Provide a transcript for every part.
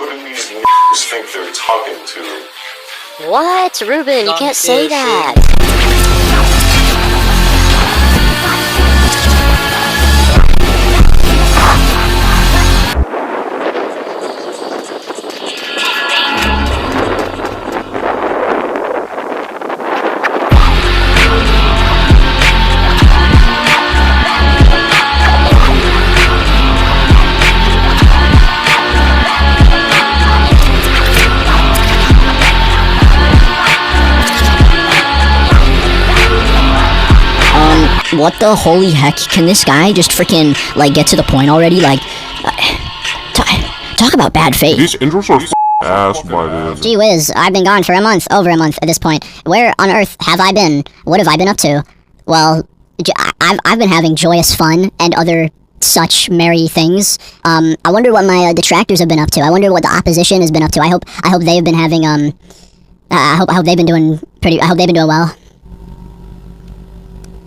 Who do these niggas think they're talking to? What? Ruben, you can't say that. What the holy heck? Can this guy just freaking, like, get to the point already? Like, talk about bad faith. These intros are ass, my dude. Gee whiz, I've been gone for a month, over a month at this point. Where on earth have I been? What have I been up to? Well, I've been having joyous fun and other such merry things. I wonder what my detractors have been up to. I wonder what the opposition has been up to. I hope they've been having, I hope they've been doing well.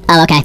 Oh, okay.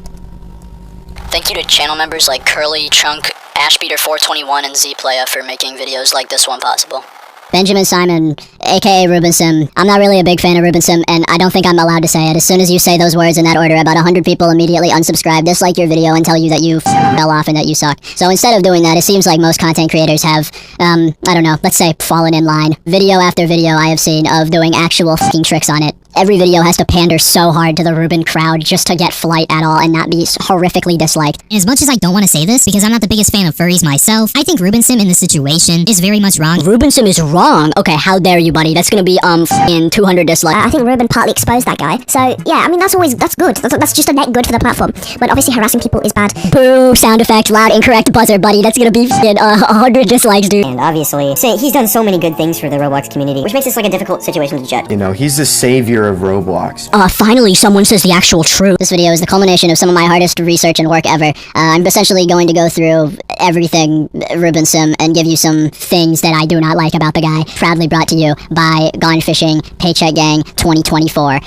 Thank you to channel members like Curly, Chunk, Ashbeater421, and Zplaya for making videos like this one possible. Benjamin Simon, aka Ruben Sim. I'm not really a big fan of Ruben Sim, and I don't think I'm allowed to say it. As soon as you say those words in that order, about 100 people immediately unsubscribe, dislike your video, and tell you that you fell off and that you suck. So instead of doing that, it seems like most content creators have, I don't know, let's say fallen in line. Video after video I have seen of doing actual fucking tricks on it. Every video has to pander so hard to the Ruben crowd just to get flight at all and not be horrifically disliked. As much as I don't want to say this, because I'm not the biggest fan of furries myself, I think Ruben Sim in this situation is very much wrong. Ruben Sim is wrong? Okay, how dare you, buddy? That's gonna be, in 200 dislikes. I think Ruben partly exposed that guy. So, yeah, I mean, that's good. That's just a net good for the platform. But obviously harassing people is bad. Boo! Sound effect, loud, incorrect buzzer, buddy. That's gonna be 100 dislikes, dude. And obviously, he's done so many good things for the Roblox community, which makes this like a difficult situation to judge. You know, he's the savior of Roblox. Finally someone says the actual truth. This video is the culmination of some of my hardest research and work ever. I'm essentially going to go through everything Ruben Sim and give you some things that I do not like about the guy. Proudly brought to you by Gone Fishing, Paycheck Gang 2024.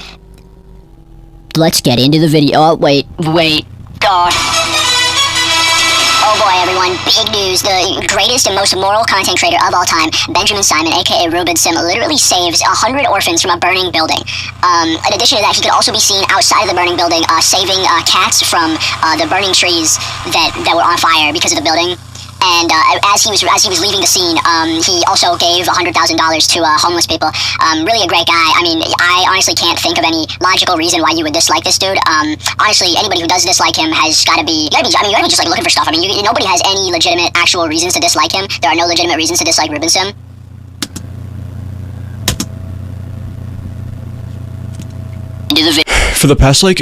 Let's get into the video. Oh, wait. Oh boy, everyone, big news. The greatest and most moral content creator of all time, Benjamin Simon, aka Ruben Sim, literally saves 100 orphans from a burning building. In addition to that, he could also be seen outside of the burning building, saving cats from the burning trees that were on fire because of the building. And as he was leaving the scene, he also gave $100,000 to homeless people. Really a great guy. I mean, I honestly can't think of any logical reason why you would dislike this dude. Honestly, anybody who does dislike him has got to be. You gotta be just like looking for stuff. I mean, nobody has any legitimate, actual reasons to dislike him. There are no legitimate reasons to dislike Ruben Sim. For the past like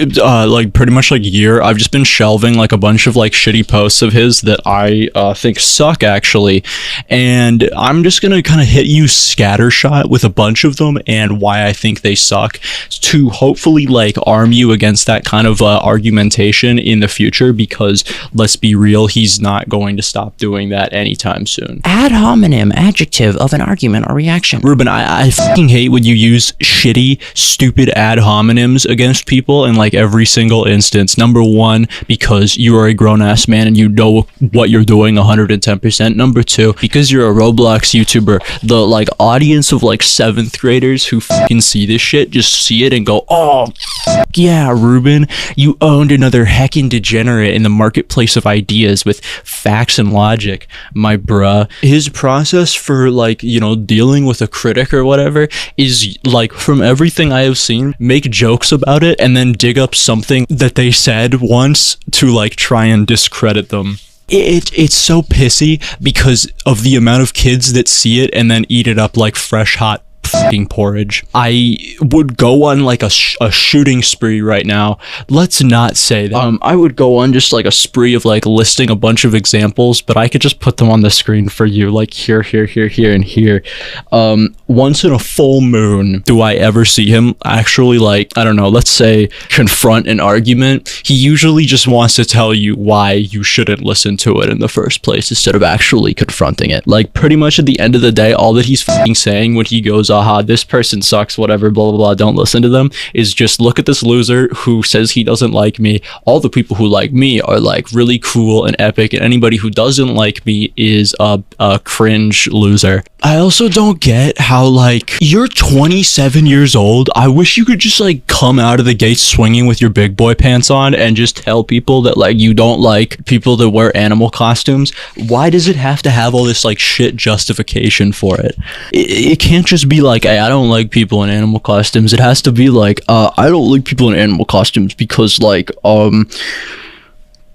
pretty much like year, I've just been shelving like a bunch of like shitty posts of his that I think suck actually, and I'm just gonna kind of hit you scattershot with a bunch of them and why I think they suck, to hopefully like arm you against that kind of argumentation in the future, because let's be real, he's not going to stop doing that anytime soon. Ad hominem, adjective of an argument or reaction. Ruben, I fucking hate when you use shitty, stupid ad hominems against people in like every single instance. Number one, because you are a grown-ass man and you know what you're doing 110%. Number two, because you're a Roblox YouTuber. The like audience of like 7th graders who fucking see this shit just see it and go, oh, fuck yeah, Ruben, you owned another heckin' degenerate in the marketplace of ideas with facts and logic, my bruh. His process for like, you know, dealing with a critic or whatever is like, from everything I have seen, make jokes about it and then dig up something that they said once to like try and discredit them. It's so pissy because of the amount of kids that see it and then eat it up like fresh hot fucking porridge. I would go on like a shooting spree right now. Let's not say that. I would go on just like a spree of like listing a bunch of examples, but I could just put them on the screen for you, like here, and here. Once in a full moon do I ever see him actually, like, I don't know, let's say confront an argument. He usually just wants to tell you why you shouldn't listen to it in the first place instead of actually confronting it. Like, pretty much at the end of the day, all that he's fucking saying when he goes off haha, this person sucks, whatever, blah, blah, blah, don't listen to them, is just look at this loser who says he doesn't like me. All the people who like me are like really cool and epic, and anybody who doesn't like me is a cringe loser. I also don't get how, like, you're 27 years old. I wish you could just like come out of the gate swinging with your big boy pants on and just tell people that like you don't like people that wear animal costumes. Why does it have to have all this like shit justification for it? It can't just be like, hey, I don't like people in animal costumes. It has to be like, I don't like people in animal costumes because like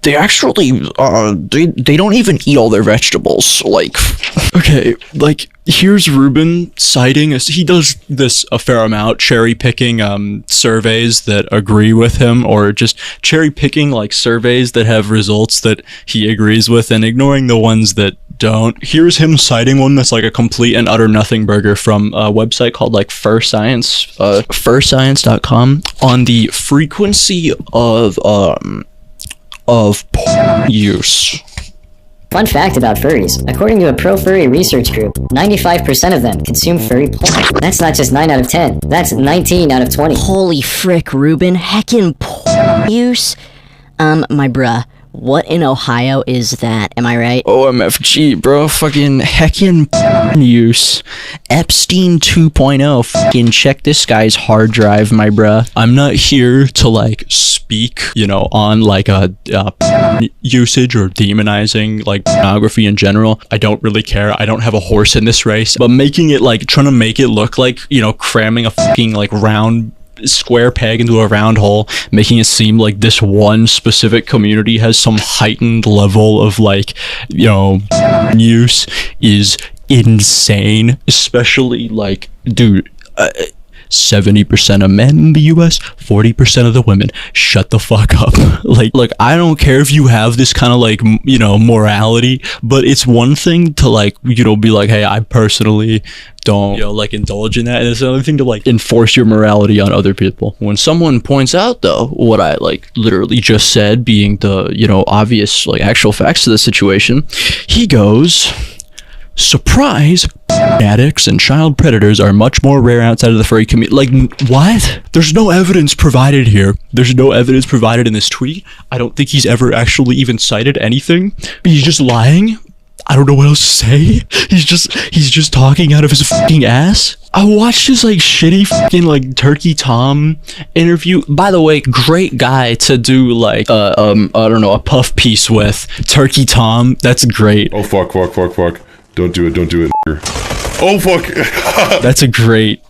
they actually they don't even eat all their vegetables. Like, okay, like here's Ruben citing us. He does this a fair amount, cherry picking surveys that agree with him, or just cherry picking like surveys that have results that he agrees with and ignoring the ones that don't. Here's him citing one that's like a complete and utter nothing burger from a website called like FurScience, FurScience.com, on the frequency of porn use. Fun fact about furries. According to a pro-furry research group, 95% of them consume furry porn. That's not just 9 out of 10. That's 19 out of 20. Holy frick, Ruben. Heckin' porn use? My bruh. What in Ohio is that? Am I right? OMFG, bro. Fucking heckin' porn use. Epstein 2.0. Fucking check this guy's hard drive, my bruh. I'm not here to like speak, you know, on like a usage or demonizing like pornography in general. I don't really care. I don't have a horse in this race. But making it like, trying to make it look like, you know, cramming a fucking like round square peg into a round hole, making it seem like this one specific community has some heightened level of like, you know, use is insane. Especially like, dude, 70% of men in the US, 40% of the women. Shut the fuck up. Like, I don't care if you have this kind of like, you know, morality, but it's one thing to like, you know, be like, hey, I personally don't, you know, like indulge in that, and it's another thing to like enforce your morality on other people. When someone points out though what I like literally just said, being the, you know, obvious like actual facts of the situation, he goes, surprise, addicts and child predators are much more rare outside of the furry community. Like, what? There's no evidence provided here. There's no evidence provided in this tweet. I don't think he's ever actually even cited anything. He's just lying. I don't know what else to say. He's just talking out of his fucking ass. I watched his like shitty fucking like Turkey Tom interview. By the way, great guy to do like I don't know, a puff piece with. Turkey Tom, that's great. Oh fuck. Don't do it. Oh fuck. That's great.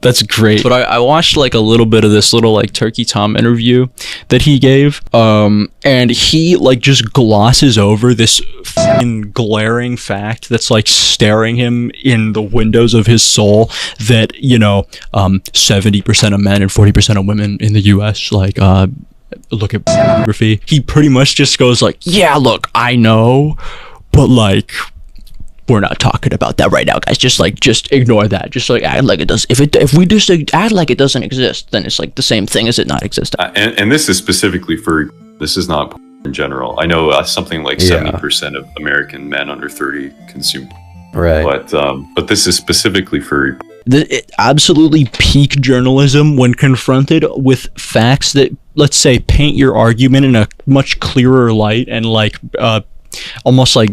But I watched like a little bit of this little like Turkey Tom interview that he gave. And he like just glosses over this fucking glaring fact that's like staring him in the windows of his soul, that, you know, 70% of men and 40% of women in the US like look at pornography. He pretty much just goes like, yeah, look, I know, but like, we're not talking about that right now, guys. Just ignore that. Just like act like it does. If we just act like it doesn't exist, then it's like the same thing as it not existing. And this is specifically for, this is not in general. I know something like 70% of American men under 30 consume. Right. But this is specifically for. Absolutely peak journalism when confronted with facts that, let's say, paint your argument in a much clearer light and like almost like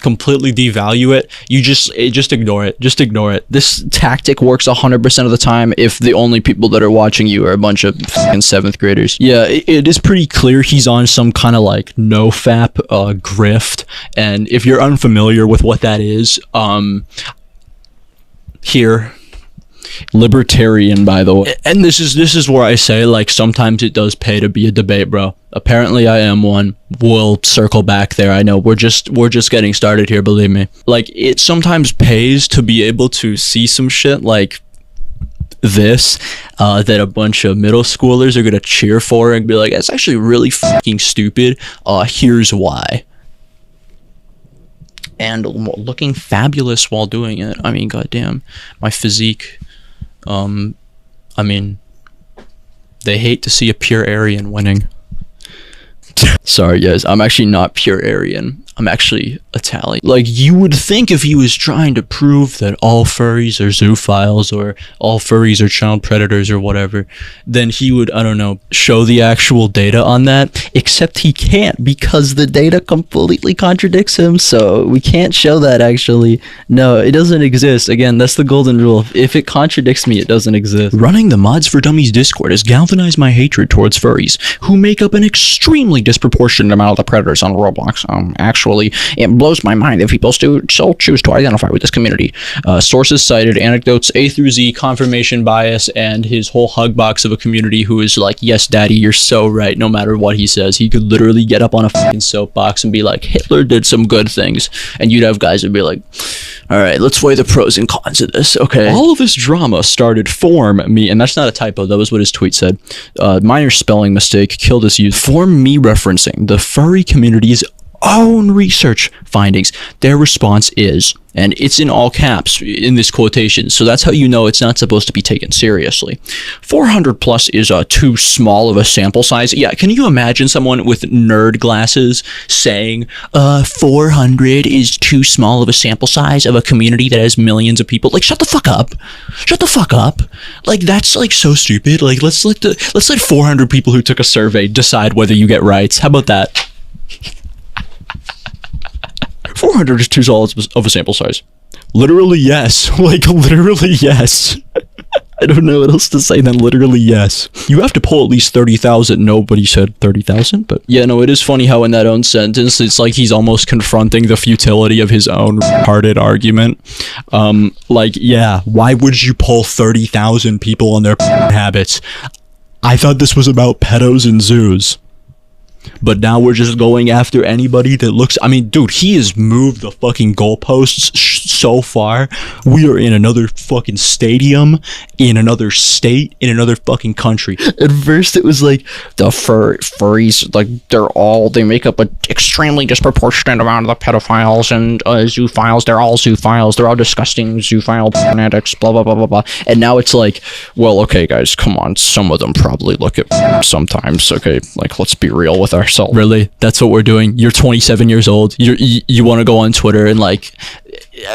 completely devalue it. You just ignore it. Just ignore it. This tactic works 100% of the time if the only people that are watching you are a bunch of fucking 7th graders. Yeah, it is pretty clear he's on some kind of like no-fap grift, and if you're unfamiliar with what that is, here, libertarian, by the way. And this is where I say, like, sometimes it does pay to be a debate, bro. Apparently I am one. We'll circle back there. I know we're just getting started here, believe me. Like, it sometimes pays to be able to see some shit like this that a bunch of middle schoolers are gonna cheer for and be like, it's actually really fucking stupid. Here's why. And looking fabulous while doing it. I mean, goddamn, my physique. I mean, they hate to see a pure Aryan winning. Sorry, guys. I'm actually not pure Aryan. I'm actually Italian. Like, you would think if he was trying to prove that all furries are zoophiles or all furries are child predators or whatever, then he would, I don't know, show the actual data on that, except he can't because the data completely contradicts him, so we can't show that actually. No, it doesn't exist. Again, that's the golden rule. If it contradicts me, it doesn't exist. Running the Mods for Dummies Discord has galvanized my hatred towards furries, who make up an extremely disproportionate amount of the predators on Roblox. Actually, it blows my mind that people still choose to identify with this community. Sources cited anecdotes A through Z, confirmation bias, and his whole hug box of a community who is like, yes, daddy, you're so right, no matter what he says. He could literally get up on a fucking soapbox and be like, Hitler did some good things, and you'd have guys who'd be like, all right, let's weigh the pros and cons of this, okay? All of this drama started form me, and that's not a typo, that was what his tweet said. Minor spelling mistake, killed his youth. Form me referencing the furry community's own research findings. Their response is, and it's in all caps in this quotation, so that's how you know it's not supposed to be taken seriously. 400 plus is too small of a sample size. Yeah, can you imagine someone with nerd glasses saying 400 is too small of a sample size of a community that has millions of people? Like, shut the fuck up. Shut the fuck up. Like, that's like so stupid. Like, let's let 400 people who took a survey decide whether you get rights. How about that? 400 is too small of a sample size. Literally, yes. Like, literally, yes. I don't know what else to say than literally, yes. You have to pull at least 30,000. Nobody said 30,000, but yeah, no, it is funny how in that own sentence, it's like he's almost confronting the futility of his own retarded argument. Like, yeah, why would you pull 30,000 people on their habits? I thought this was about pedos and zoos. But now we're just going after anybody that looks... I mean, dude, he has moved the fucking goalposts so far. We are in another fucking stadium, in another state, in another fucking country. At first, it was like, the furries, like, they make up an extremely disproportionate amount of the pedophiles and zoophiles. They're all zoophiles. They're all disgusting zoophile fanatics, blah, blah, blah, blah, blah. And now it's like, well, okay, guys, come on. Some of them probably look at sometimes, okay? Like, let's be real with ourselves. Really? That's what we're doing? You're 27 years old. You want to go on Twitter and like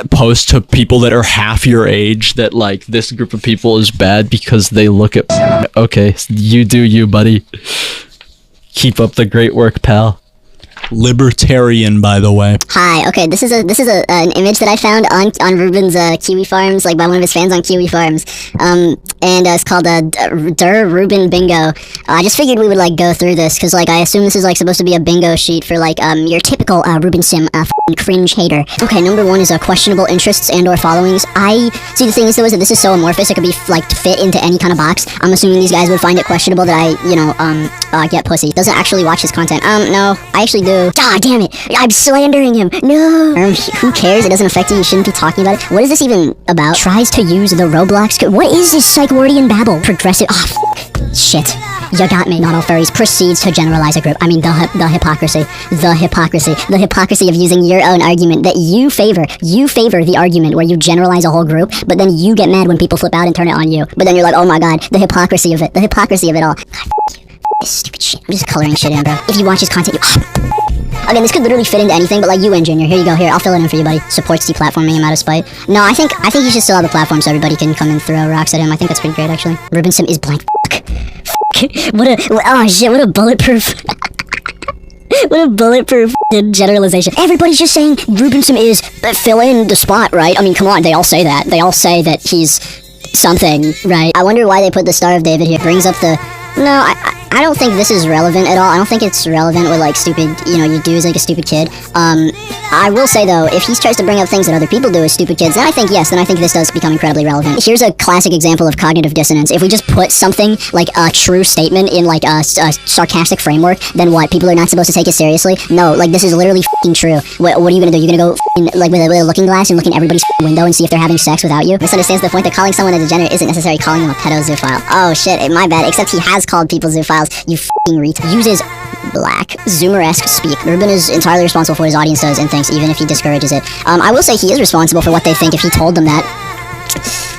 post to people that are half your age that like this group of people is bad because they look at... Okay, you do you, buddy. Keep up the great work, pal. Libertarian, by the way. Hi. Okay, this is an image that I found on Ruben's Kiwi Farms, like by one of his fans on Kiwi Farms. And it's called Ruben Bingo. I just figured we would like go through this because like I assume this is like supposed to be a bingo sheet for like your typical Ruben Sim cringe hater. Okay, number one is questionable interests and or followings. I see the thing is though is that this is so amorphous it could be like fit into any kind of box. I'm assuming these guys would find it questionable that I get pussy. Doesn't actually watch his content. No, I actually do. Ah, damn it! I'm slandering him. No. Who cares? It doesn't affect you. You shouldn't be talking about it. What is this even about? Tries to use the Roblox code. What is this Psychwardian babble? Progressive. Shit. You got me. Not all furries. Proceeds to generalize a group. I mean, the hypocrisy. The hypocrisy. The hypocrisy of using your own argument that you favor. You favor the argument where you generalize a whole group, but then you get mad when people flip out and turn it on you. But then you're like, oh my god, the hypocrisy of it. The hypocrisy of it all. God, this stupid shit. I'm just coloring shit in, bro. If you watch his content, Again, this could literally fit into anything, but like you win, Junior. Here you go. Here, I'll fill it in for you, buddy. Supports deplatforming him out of spite. No, I think he should still have the platform so everybody can come and throw rocks at him. I think that's pretty great, actually. Ruben Sim is blank. Oh shit, what a bulletproof... What a bulletproof generalization. Everybody's just saying Ruben Sim is fill in the spot, right? I mean, come on, they all say that. They all say that he's something, right? I wonder why they put the Star of David here. Brings up the... No, I don't think this is relevant at all. I don't think it's relevant with, like, stupid, you do as, like, a stupid kid. I will say, though, if he tries to bring up things that other people do as stupid kids, then I think, yes, then I think this does become incredibly relevant. Here's a classic example of cognitive dissonance. If we just put something, like a true statement in, like, a sarcastic framework, then what? People are not supposed to take it seriously? No, like, this is literally f***ing true. What are you gonna do? You're gonna go, like, with a looking glass and look in everybody's window and see if they're having sex without you? This understands the point that calling someone a degenerate isn't necessarily calling them a pedo-zoophile. Oh, shit, my bad, except he has called people zoophiles. You f***ing reet. Uses black, Zoomer-esque speak. Ruben is entirely responsible for what his audience does and thinks, even if he discourages it. I will say he is responsible for what they think if he told them that.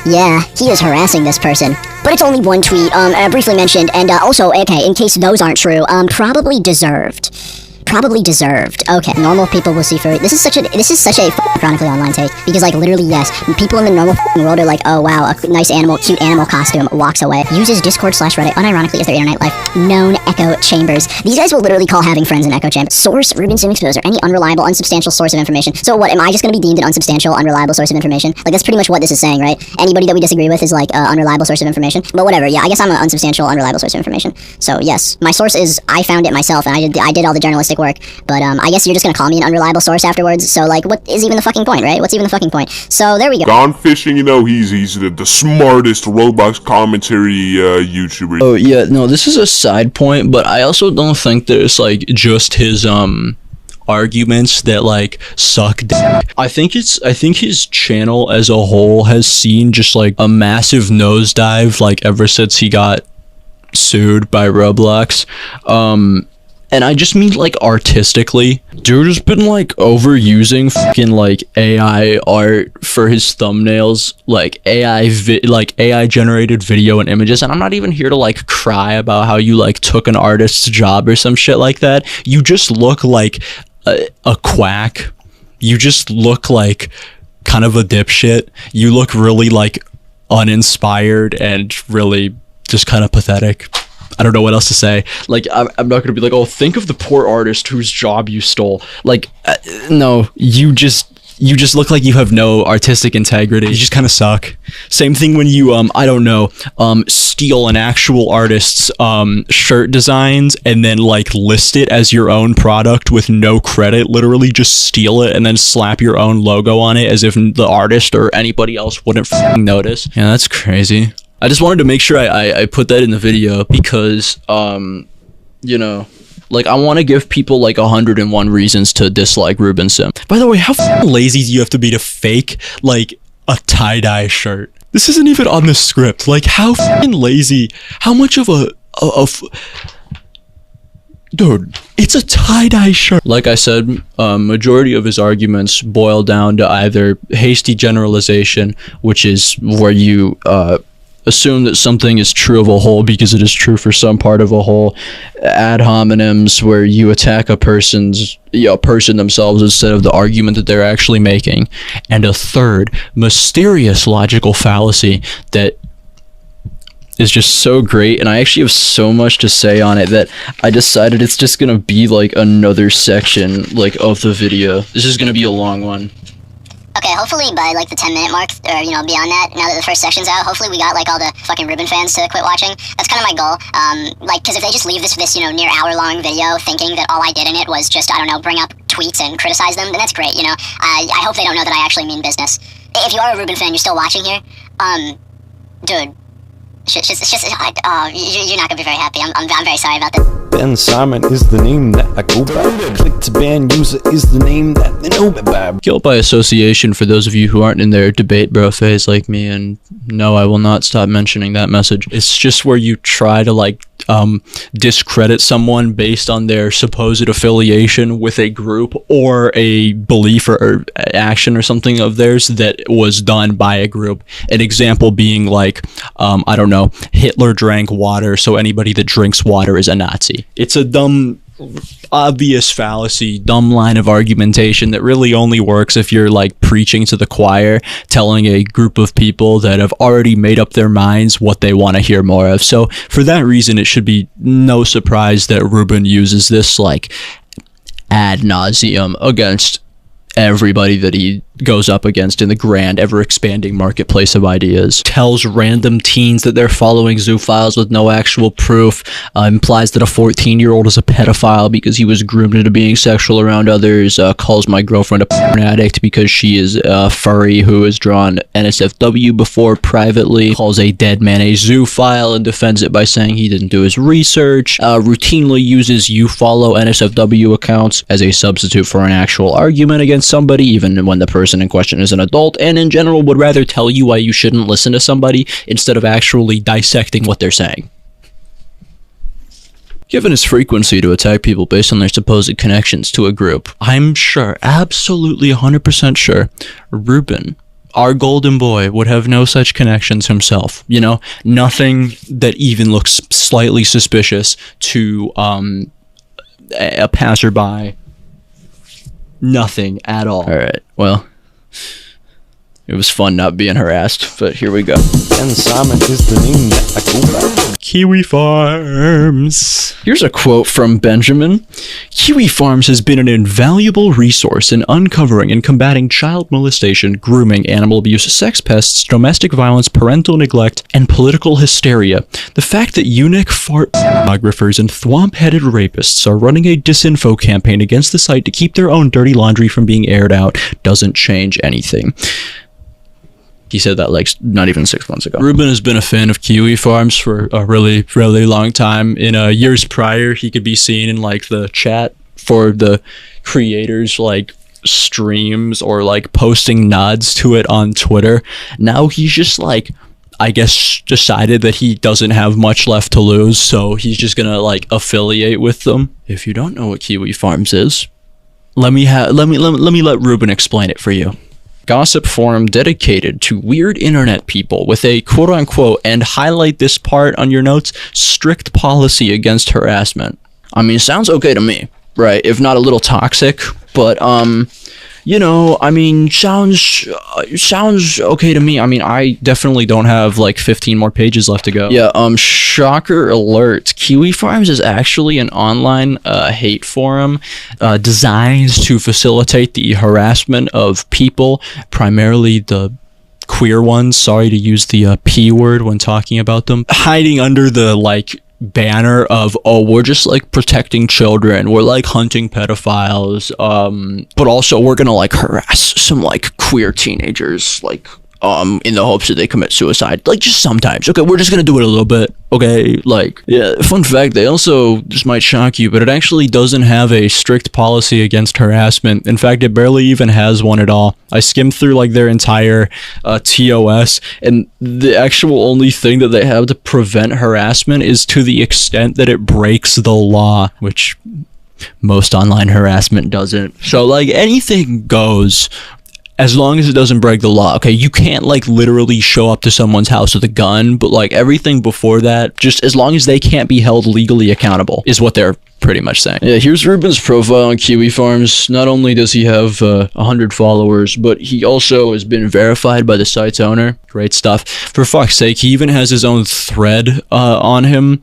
Yeah, he is harassing this person. But it's only one tweet, briefly mentioned, and also, okay, in case those aren't true, probably deserved. Probably deserved. Okay, normal people will see furry. This is such a chronically online take, because like literally yes, people in the normal world are like, oh wow, a nice animal, cute animal costume, walks away. Uses Discord/Reddit unironically as their internet life. Known echo chambers. These guys will literally call having friends an echo chamber. Source: Ruben Sim Exposer. Any unreliable, unsubstantial source of information. So what? Am I just gonna be deemed an unsubstantial, unreliable source of information? Like that's pretty much what this is saying, right? Anybody that we disagree with is like unreliable source of information. But whatever. Yeah, I guess I'm an unsubstantial, unreliable source of information. So yes, my source is I found it myself, and I did all the journalistic work. But I guess you're just gonna call me an unreliable source afterwards. So like, what is even the fucking point, right? What's even the fucking point? So there we go. Gone Fishing, you know, he's the smartest Roblox commentary YouTuber. Oh yeah, no, this is a side point, but I also don't think there's like just his arguments that like suck dick. I think his channel as a whole has seen just like a massive nosedive like ever since he got sued by Roblox. And I just mean like artistically, dude has been like overusing fucking like AI art for his thumbnails, like AI generated video and images. And I'm not even here to like cry about how you like took an artist's job or some shit like that. You just look like a quack. You just look like kind of a dipshit. You look really like uninspired and really just kind of pathetic. I don't know what else to say. Like, I'm not gonna be like, oh, think of the poor artist whose job you stole. Like, no, you just look like you have no artistic integrity. You just kind of suck. Same thing when you, I don't know, steal an actual artist's shirt designs and then like list it as your own product with no credit. Literally just steal it and then slap your own logo on it as if the artist or anybody else wouldn't f***ing notice. Yeah, that's crazy. I just wanted to make sure I put that in the video because, you know, like I want to give people like 101 reasons to dislike Ruben Sim. By the way, how lazy do you have to be to fake like a tie-dye shirt? This isn't even on the script. Like how lazy, how much of dude, it's a tie-dye shirt. Like I said, majority of his arguments boil down to either hasty generalization, which is where you, assume that something is true of a whole because it is true for some part of a whole. Ad hominems, where you attack a person themselves instead of the argument that they're actually making. And a third, mysterious logical fallacy that is just so great, and I actually have so much to say on it that I decided it's just gonna be like another section like of the video. This is gonna be a long one. Okay, hopefully by like the 10-minute mark, or you know, beyond that, now that the first section's out, hopefully we got like all the fucking Ruben fans to quit watching. That's kind of my goal. Like, because if they just leave this you know, near hour-long video thinking that all I did in it was just, I don't know, bring up tweets and criticize them, then that's great, you know. I hope they don't know that I actually mean business. If you are a Ruben fan, you're still watching here, dude, you're not gonna be very happy. I'm very sorry about that. Ben Simon is the name that I go by. Click to ban user is the name that they know me by. Guilt by association for those of you who aren't in their debate bro phase like me, and no, I will not stop mentioning that message. It's just where you try to like discredit someone based on their supposed affiliation with a group or a belief or action or something of theirs that was done by a group. An example being like, I don't know, Hitler drank water, so anybody that drinks water is a Nazi. It's a dumb, obvious fallacy, dumb line of argumentation that really only works if you're like preaching to the choir, telling a group of people that have already made up their minds what they want to hear more of. So for that reason, it should be no surprise that Ruben uses this like ad nauseum against everybody that he goes up against in the grand, ever-expanding marketplace of ideas. Tells random teens that they're following zoophiles with no actual proof. Implies that a 14-year-old is a pedophile because he was groomed into being sexual around others. Calls my girlfriend a porn addict because she is a furry who has drawn NSFW before privately. Calls a dead man a zoophile and defends it by saying he didn't do his research. Routinely uses ufollow NSFW accounts as a substitute for an actual argument against somebody, even when the person in question is an adult, and in general would rather tell you why you shouldn't listen to somebody instead of actually dissecting what they're saying. Given his frequency to attack people based on their supposed connections to a group, I'm sure, absolutely 100% sure, Ruben, our golden boy, would have no such connections himself. You know, nothing that even looks slightly suspicious to a passerby. Nothing at all. Alright, well, it was fun not being harassed, but here we go. And Simon is the name that I go by. Kiwi Farms. Here's a quote from Benjamin. Kiwi Farms has been an invaluable resource in uncovering and combating child molestation, grooming, animal abuse, sex pests, domestic violence, parental neglect, and political hysteria. The fact that eunuch fart pornographers and thwomp-headed rapists are running a disinfo campaign against the site to keep their own dirty laundry from being aired out doesn't change anything. He said that like not even 6 months ago. Ruben has been a fan of Kiwi Farms for a really, really long time. In years prior, he could be seen in like the chat for the creators, like streams or like posting nods to it on Twitter. Now he's just like, I guess, decided that he doesn't have much left to lose, so he's just gonna like affiliate with them. If you don't know what Kiwi Farms is, let me let Ruben explain it for you. Gossip forum dedicated to weird internet people with a quote-unquote, and highlight this part on your notes, strict policy against harassment. I mean, sounds okay to me, right? If not a little toxic, but you know, I mean, sounds okay to me. I mean, I definitely don't have like 15 more pages left to go. Yeah, shocker alert. Kiwi Farms is actually an online hate forum designed to facilitate the harassment of people, primarily the queer ones. Sorry to use the P word when talking about them. Hiding under the like banner of, oh, we're just like protecting children, we're like hunting pedophiles, but also we're gonna like harass some like queer teenagers, like in the hopes that they commit suicide, like just sometimes. Okay, we're just gonna do it a little bit, okay? Like, yeah, fun fact, they also, this might shock you, but it actually doesn't have a strict policy against harassment. In fact, it barely even has one at all. I skimmed through like their entire TOS, and the actual only thing that they have to prevent harassment is to the extent that it breaks the law, which most online harassment doesn't. So like anything goes, as long as it doesn't break the law. Okay, you can't like literally show up to someone's house with a gun, but like everything before that, just as long as they can't be held legally accountable, is what they're pretty much saying. Yeah, here's Ruben's profile on Kiwi Farms. Not only does he have 100 followers, but he also has been verified by the site's owner. Great stuff. For fuck's sake, he even has his own thread on him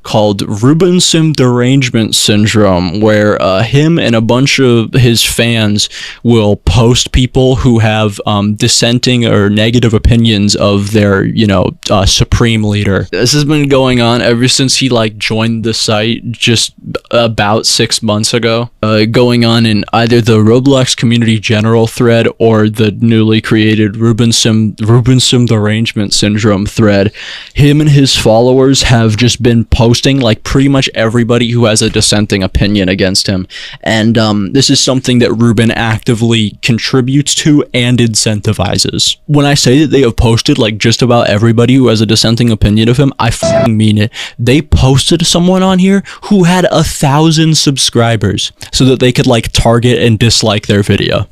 called Ruben's derangement syndrome, where him and a bunch of his fans will post people who have dissenting or negative opinions of their, you know, supreme leader. This has been going on ever since he like joined the site just about 6 months ago, going on in either the Roblox community general thread or the newly created Ruben's derangement syndrome thread. Him and his followers have just been posting like pretty much everybody who has a dissenting opinion against him, and this is something that Ruben actively contributes to and incentivizes. When I say that they have posted like just about everybody who has a dissenting opinion of him, I fucking mean it. They posted someone on here who had 1,000 subscribers so that they could like target and dislike their video.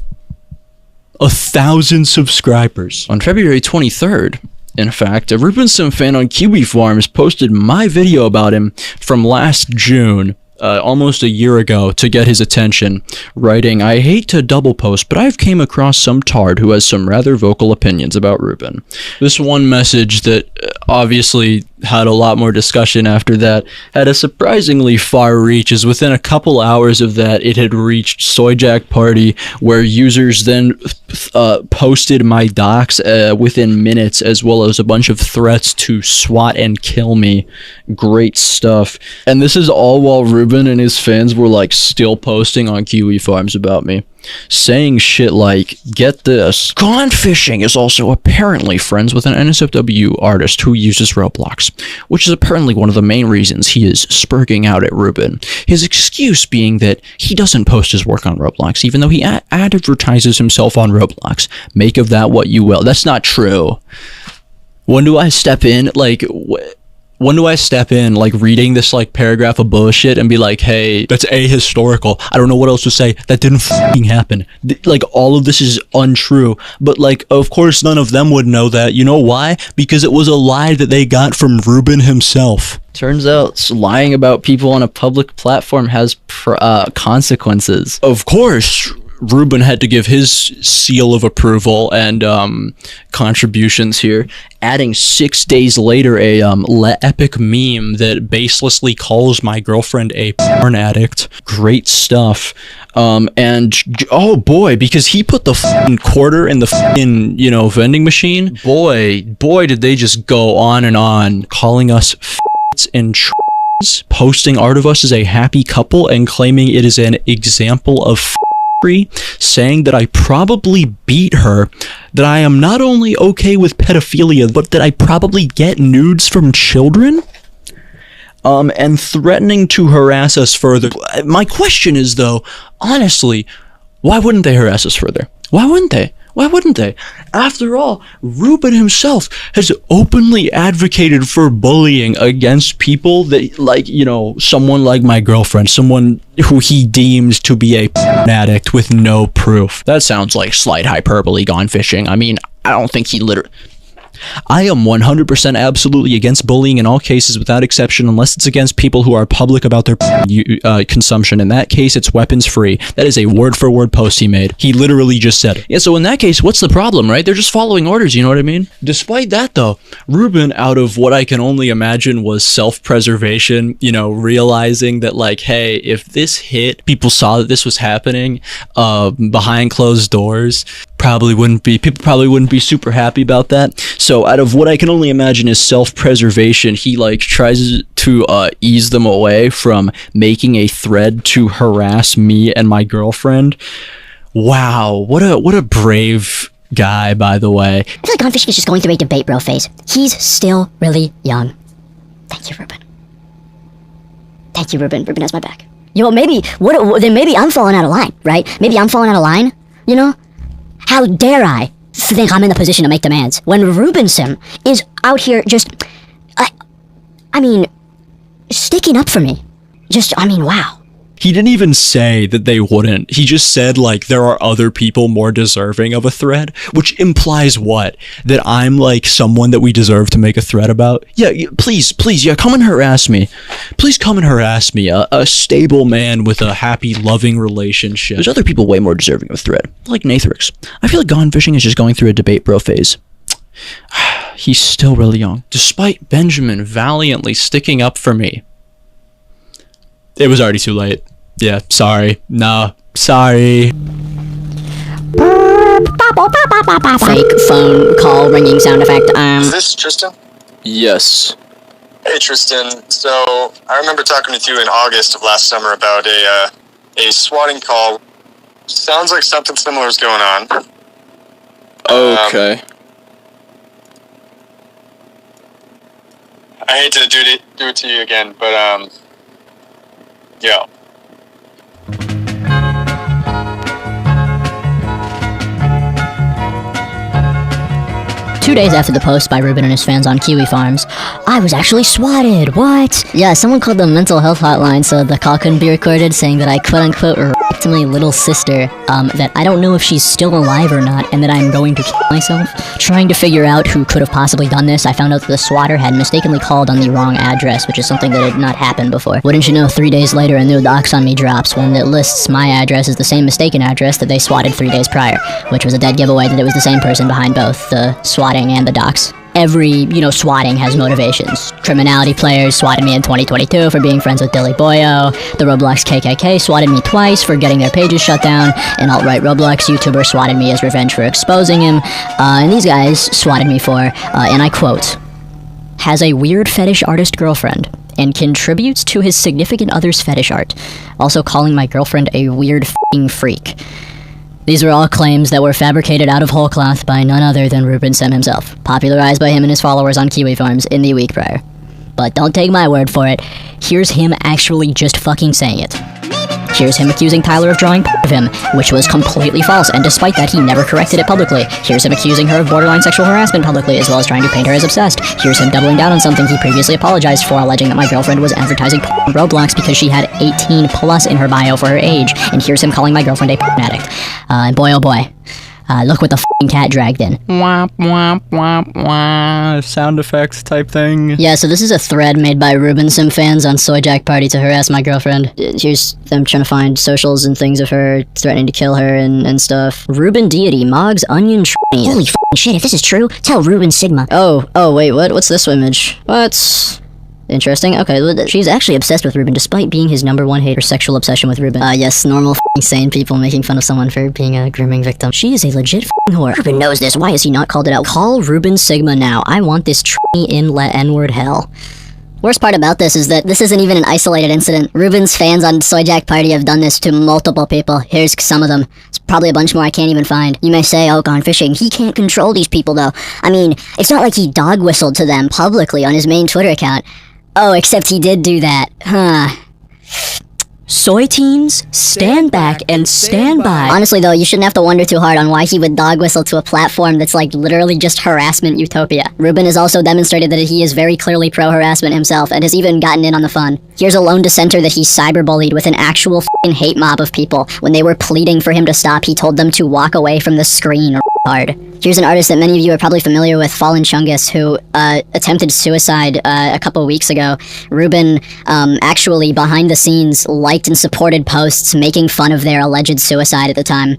1,000 subscribers. On February 23rd, in fact, a Ruben Sim fan on Kiwi Farms posted my video about him from last June, almost a year ago, to get his attention, writing, "I hate to double post, but I've came across some tard who has some rather vocal opinions about Ruben." This one message that obviously had a lot more discussion after that had a surprisingly far reach, as within a couple hours of that it had reached Soyjack Party, where users then posted my docs within minutes, as well as a bunch of threats to swat and kill me. Great stuff. And this is all while Ruben and his fans were like still posting on Kiwi Farms about me, saying shit like, get this, Gone Fishing is also apparently friends with an NSFW artist who uses Roblox, which is apparently one of the main reasons he is spurging out at Ruben. His excuse being that he doesn't post his work on Roblox, even though he advertises himself on Roblox. Make of that what you will. That's not true. When do I step in? Like, when do I step in, like, reading this, like, paragraph of bullshit and be like, hey, that's ahistorical. I don't know what else to say. That didn't fucking happen. Like, all of this is untrue. But, like, of course, none of them would know that. You know why? Because it was a lie that they got from Ruben himself. Turns out lying about people on a public platform has consequences. Of course, Ruben had to give his seal of approval and contributions here, adding 6 days later a epic meme that baselessly calls my girlfriend a porn addict. Great stuff. And oh boy, because he put the fucking quarter in the fucking, you know, vending machine. Boy, did they just go on and on, calling us f***s and posting art of us as a happy couple and claiming it is an example of saying that I probably beat her, that I am not only okay with pedophilia, but that I probably get nudes from children, and threatening to harass us further. My question is, though, honestly, why wouldn't they harass us further? Why wouldn't they? Why wouldn't they? After all, Ruben himself has openly advocated for bullying against people that, like, you know, someone like my girlfriend, someone who he deems to be a addict with no proof. That sounds like slight hyperbole gone fishing. I mean, I don't think he literally... I am 100% absolutely against bullying in all cases without exception, unless it's against people who are public about their consumption. In that case, it's weapons free. That is a word-for-word post he made. He literally just said it. Yeah, so in that case, what's the problem, right? They're just following orders, you know what I mean? Despite that, though, Ruben, out of what I can only imagine was self-preservation, you know, realizing that, like, hey, if this hit, people saw that this was happening behind closed doors, people probably wouldn't be super happy about that. So out of what I can only imagine is self-preservation, he, like, tries to ease them away from making a thread to harass me and my girlfriend. Wow, what a brave guy, by the way. I feel like Gone Fishing is just going through a debate bro phase. He's still really young. Thank you, Ruben. Thank you, Ruben. Ruben has my back. You know, maybe I'm falling out of line, right? Maybe I'm falling out of line, you know? How dare I think I'm in the position to make demands when Ruben Sim is out here just, I mean, sticking up for me. Wow. He didn't even say that they wouldn't. He just said, like, there are other people more deserving of a thread, which implies what? That I'm, like, someone that we deserve to make a thread about? Yeah, please, yeah, come and harass me. Please come and harass me, a stable man with a happy, loving relationship. There's other people way more deserving of a thread, like Nathrix. I feel like Gone Fishing is just going through a debate bro phase. He's still really young. Despite Benjamin valiantly sticking up for me, it was already too late. Yeah, sorry. No, sorry. Fake phone call ringing sound effect. Is this Tristan? Yes. Hey Tristan, so I remember talking with you in August of last summer about a swatting call. Sounds like something similar is going on. Okay. I hate to do it to you again, but yeah. 2 days after the post by Ruben and his fans on Kiwi Farms, I was actually swatted. What? Yeah, someone called the mental health hotline so the call couldn't be recorded, saying that I quote-unquote raped my little sister, that I don't know if she's still alive or not, and that I'm going to kill myself. Trying to figure out who could have possibly done this, I found out that the swatter had mistakenly called on the wrong address, which is something that had not happened before. Wouldn't you know, 3 days later a new dox on me drops when it lists my address as the same mistaken address that they swatted 3 days prior, which was a dead giveaway that it was the same person behind both the swatting and the dox. Every, swatting has motivations. Criminality players swatted me in 2022 for being friends with Dilly Boyo. The Roblox KKK swatted me twice for getting their pages shut down. An alt-right Roblox YouTuber swatted me as revenge for exposing him. And these guys swatted me for, and I quote, has a weird fetish artist girlfriend and contributes to his significant other's fetish art, also calling my girlfriend a weird f***ing freak. These were all claims that were fabricated out of whole cloth by none other than Ruben Sim himself, popularized by him and his followers on Kiwi Farms in the week prior. But don't take my word for it, here's him actually just fucking saying it. Here's him accusing Tyler of drawing of him, which was completely false, and despite that, he never corrected it publicly. Here's him accusing her of borderline sexual harassment publicly, as well as trying to paint her as obsessed. Here's him doubling down on something he previously apologized for, alleging that my girlfriend was advertising on Roblox because she had 18 plus in her bio for her age. And here's him calling my girlfriend a addict. And boy oh boy, look what the f***ing cat dragged in. Womp, womp, womp, womp. Sound effects type thing. Yeah, so this is a thread made by Ruben Sim fans on Soy Jack Party to harass my girlfriend. Here's them trying to find socials and things of her, threatening to kill her and stuff. Ruben Deity, Mog's Onion Train. Holy f***ing shit, if this is true, tell Ruben Sigma. Oh, wait, what? What's this image? What? Interesting. Okay, she's actually obsessed with Ruben, despite being his #1 hater. Sexual obsession with Ruben. Yes, normal f***ing sane people making fun of someone for being a grooming victim. She is a legit f***ing whore. Ruben knows this. Why has he not called it out? Call Ruben Sigma now. I want this tranny inlet N-word hell. Worst part about this is that this isn't even an isolated incident. Ruben's fans on Soy Jack Party have done this to multiple people. Here's some of them. It's probably a bunch more I can't even find. You may say, oh, gone fishing. He can't control these people, though. I mean, it's not like he dog whistled to them publicly on his main Twitter account. Oh, except he did do that. Huh. Soy teens, stand back and stand by. Honestly, though, you shouldn't have to wonder too hard on why he would dog whistle to a platform that's like literally just harassment utopia. Ruben has also demonstrated that he is very clearly pro-harassment himself and has even gotten in on the fun. Here's a lone dissenter that he cyberbullied with an actual f***ing hate mob of people. When they were pleading for him to stop, he told them to walk away from the screen hard. Here's an artist that many of you are probably familiar with, Fallen Chungus, who attempted suicide a couple weeks ago. Ruben actually, behind the scenes, liked and supported posts making fun of their alleged suicide at the time.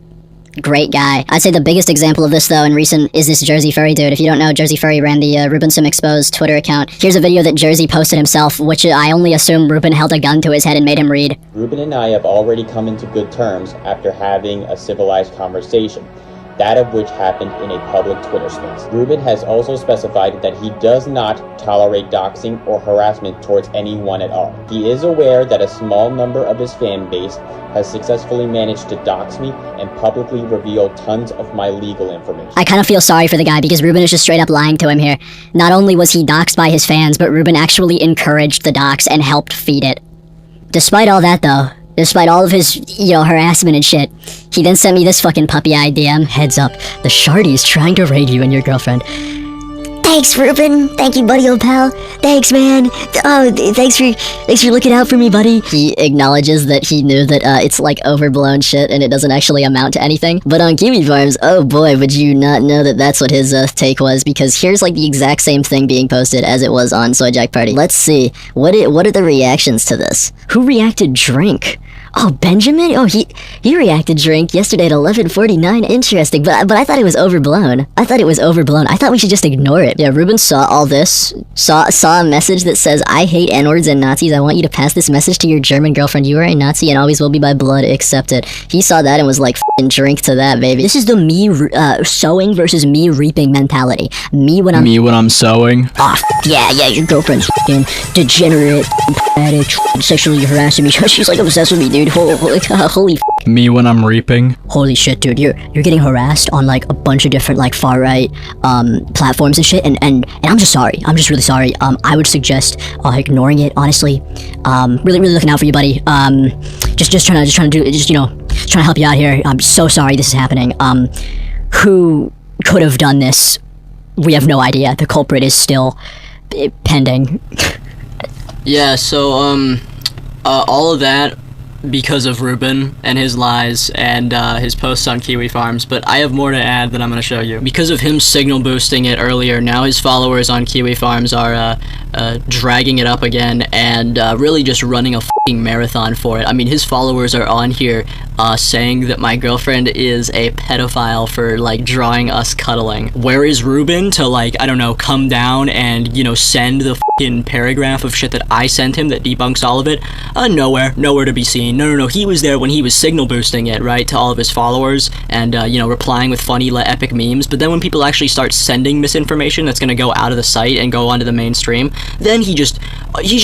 Great guy. I'd say the biggest example of this, though, in recent is this Jersey Furry dude. If you don't know, Jersey Furry ran the Ruben Sim Exposed Twitter account. Here's a video that Jersey posted himself, which I only assume Ruben held a gun to his head and made him read. Ruben and I have already come into good terms after having a civilized conversation, that of which happened in a public Twitter space. Ruben has also specified that he does not tolerate doxing or harassment towards anyone at all. He is aware that a small number of his fan base has successfully managed to dox me and publicly reveal tons of my legal information. I kind of feel sorry for the guy because Ruben is just straight up lying to him here. Not only was he doxed by his fans, but Ruben actually encouraged the dox and helped feed it. Despite all that, though, despite all of his, harassment and shit, he then sent me this fucking puppy-eyed DM. Heads up, the Shardy is trying to raid you and your girlfriend. Thanks, Ruben. Thank you, buddy, old pal. Thanks, man. Oh, thanks for looking out for me, buddy. He acknowledges that he knew that it's like overblown shit and it doesn't actually amount to anything. But on Kiwi Farms, oh boy, would you not know that that's what his take was, because here's like the exact same thing being posted as it was on Soy Jack Party. Let's see. What are the reactions to this? Who reacted drink? Oh, Benjamin? Oh, he reacted drink yesterday at 11:49. Interesting, but I thought it was overblown. I thought we should just ignore it. Yeah, Ruben saw all this, saw a message that says, I hate N-words and Nazis. I want you to pass this message to your German girlfriend. You are a Nazi and always will be by blood. Accept it. He saw that and was like, f***ing drink to that, baby. This is the me sowing versus me reaping mentality. Me when I'm sowing. Oh, yeah, your girlfriend's f***ing degenerate, pathetic, sexually harassing me. She's like obsessed with me, dude. Holy f***. Me when I'm reaping. Holy shit, dude. You're getting harassed on like a bunch of different like far right platforms and shit, and I'm just sorry. I'm just really sorry. I would suggest ignoring it, honestly. Really looking out for you, buddy. Just trying to help you out here. I'm so sorry this is happening. Who could have done this? We have no idea. The culprit is still pending. Yeah, so all of that because of Ruben and his lies and his posts on Kiwi Farms, but I have more to add that I'm going to show you. Because of him signal boosting it earlier, now his followers on Kiwi Farms are dragging it up again and really just running a f***ing marathon for it. I mean, his followers are on here saying that my girlfriend is a pedophile for, like, drawing us cuddling. Where is Ruben to, like, I don't know, come down and, send the f***ing paragraph of shit that I sent him that debunks all of it? Nowhere to be seen. No, he was there when he was signal boosting it, right, to all of his followers and, replying with funny, epic memes, but then when people actually start sending misinformation that's gonna go out of the site and go onto the mainstream, then he's just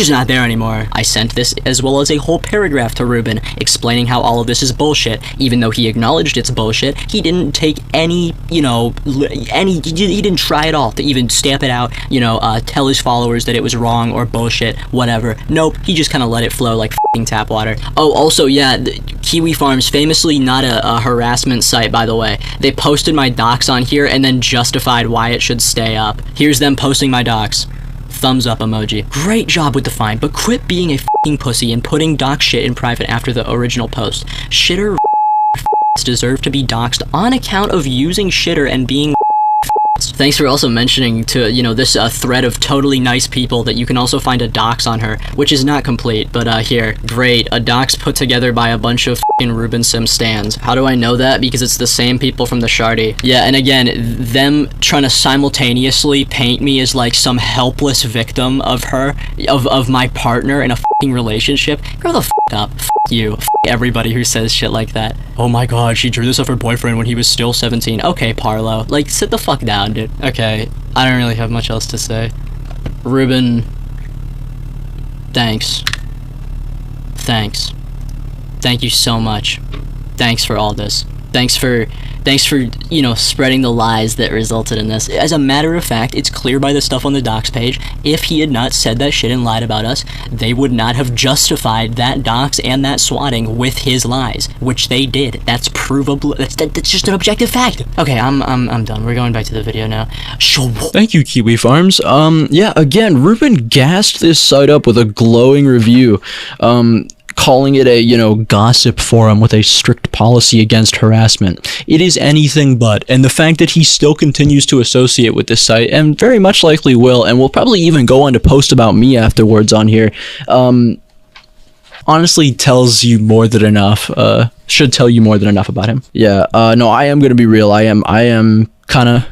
not there anymore. I sent this as well as a whole paragraph to Ruben explaining how all of this is bullshit. Even though he acknowledged it's bullshit, he didn't take any, you know, he didn't try at all to even stamp it out, you know, tell his followers that it was wrong or bullshit, whatever. Nope, he just kind of let it flow like f***ing tap water. Oh, also, yeah, Kiwi Farms, famously not a harassment site, by the way. They posted my docs on here and then justified why it should stay up. Here's them posting my docs. Thumbs up emoji. Great job with the fine, but quit being a f***ing pussy and putting doc shit in private after the original post. Shitter deserve to be doxxed on account of using shitter and being. Thanks for also mentioning to, you know, this thread of totally nice people that you can also find a docs on her, which is not complete, but here. Great, a docs put together by a bunch of f***ing Ruben Sim stans. How do I know that? Because it's the same people from the Shardy. Yeah, and again, them trying to simultaneously paint me as like some helpless victim of her, of my partner in a f***ing relationship. Grow the f*** up. F*** you. F*** everybody who says shit like that. Oh my god, she drew this of her boyfriend when he was still 17. Okay, Parlo. Like, sit the fuck down, dude. Okay, I don't really have much else to say. Ruben, thanks. Thanks. Thank you so much. Thanks for all this. Thanks for, you know, spreading the lies that resulted in this. As a matter of fact, it's clear by the stuff on the docs page, if he had not said that shit and lied about us, they would not have justified that docs and that swatting with his lies, which they did. That's provable. That's just an objective fact. Okay, I'm done. We're going back to the video now. Thank you, Kiwi Farms. Yeah, again, Ruben gassed this site up with a glowing review. Calling it a, you know, gossip forum with a strict policy against harassment. It is anything but, and the fact that he still continues to associate with this site, and very much likely will, and will probably even go on to post about me afterwards on here, honestly tells you more than enough, should tell you more than enough about him. Yeah, no, I am gonna be real, I am kinda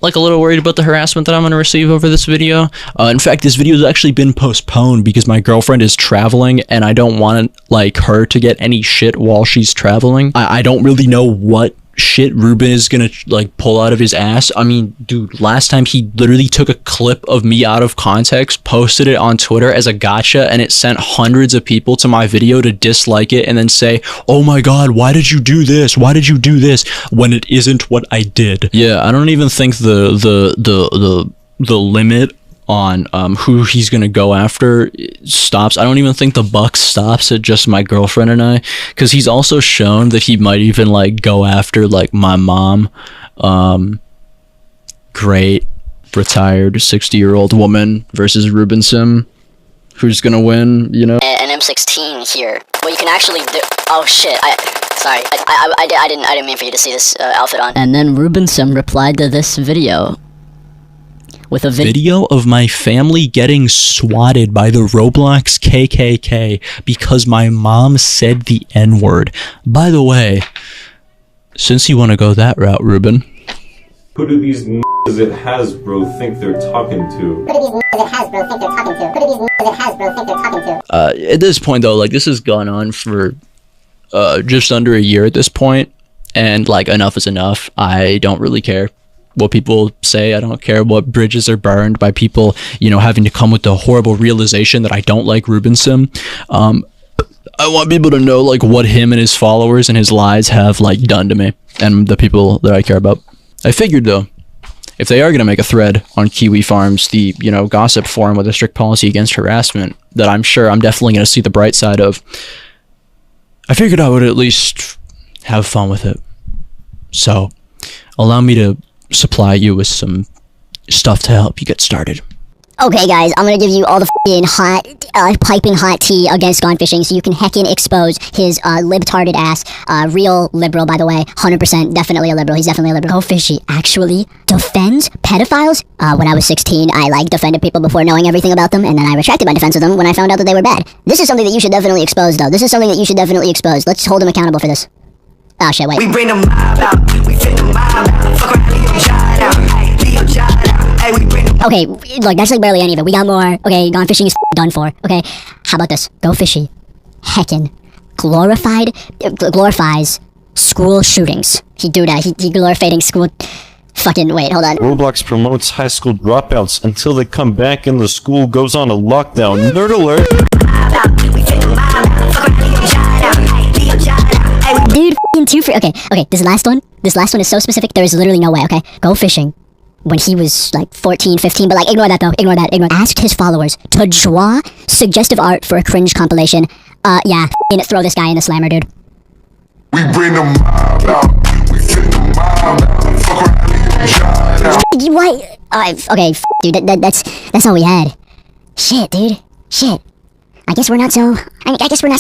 like a little worried about the harassment that I'm going to receive over this video. In fact, this video has actually been postponed because my girlfriend is traveling and I don't want like her to get any shit while she's traveling. I don't really know what shit Ruben is gonna like pull out of his ass. I mean, dude, last time he literally took a clip of me out of context, posted it on Twitter as a gotcha, and it sent hundreds of people to my video to dislike it and then say, oh my god, why did you do this? Why did you do this? When it isn't what I did. Yeah, I don't even think the limit on who he's gonna go after stops. I don't even think the buck stops at just my girlfriend and I, because he's also shown that he might even like go after like my mom. Great retired 60-year-old woman versus Ruben Sim. Who's gonna win, you know? An M16 here. What you can actually do. Oh shit, sorry. I didn't mean for you to see this outfit on. And then Ruben Sim replied to this video with a video of my family getting swatted by the Roblox KKK because my mom said the N-word. By the way, since you want to go that route, Ruben. Who do these n***s at Hasbro think they're talking to? Who do these n***s at Hasbro think they're talking to? Who do these n***s at Hasbro think they're talking to? At this point, though, like, this has gone on for just under a year at this point, and, like, enough is enough. I don't really care what people say. I don't care what bridges are burned by people, you know, having to come with the horrible realization that I don't like Ruben Sim. I want people to know, like, what him and his followers and his lies have, like, done to me and the people that I care about. I figured, though, if they are going to make a thread on Kiwi Farms, the, you know, gossip forum with a strict policy against harassment, that I'm sure I'm definitely going to see the bright side of, I figured I would at least have fun with it. So, allow me to supply you with some stuff to help you get started. Okay, guys, I'm gonna give you all the f***ing hot, piping hot tea against gone fishing so you can heckin' expose his libtarded ass. Real liberal, by the way. 100%, definitely a liberal. He's definitely a liberal. Go Fishy actually defends pedophiles? When I was 16, I, like, defended people before knowing everything about them, and then I retracted my defense of them when I found out that they were bad. This is something that you should definitely expose, though. This is something that you should definitely expose. Let's hold him accountable for this. Oh, shit, wait. We bring the mob out. We fit the mob out. Fuck around, Leo Jod out. Hey, Leo Jod out. Hey, we bring the... Okay, look, that's like barely any of it. We got more. Okay, gone fishing is done for. Okay, how about this? Go Fishy heckin' glorifies school shootings. He do that. He glorified school... Fucking, wait, hold on. Roblox promotes high school dropouts until they come back and the school goes on a lockdown. Nerd alert! We fit the mob out. Fuck around, Leo Jod out. Hey, Leo Jod out. Hey, we 2 free. Okay, this last one is so specific, there is literally no way, okay? Go fishing when he was like 14, 15, but like ignore that though, ignore that. Asked his followers to draw suggestive art for a cringe compilation. Yeah, throw this guy in the slammer, dude. We bring the mob out. We fit the mob out. Fuck around and get shot out. What? Okay, dude, that's all we had. Shit, dude. Shit. I guess we're not so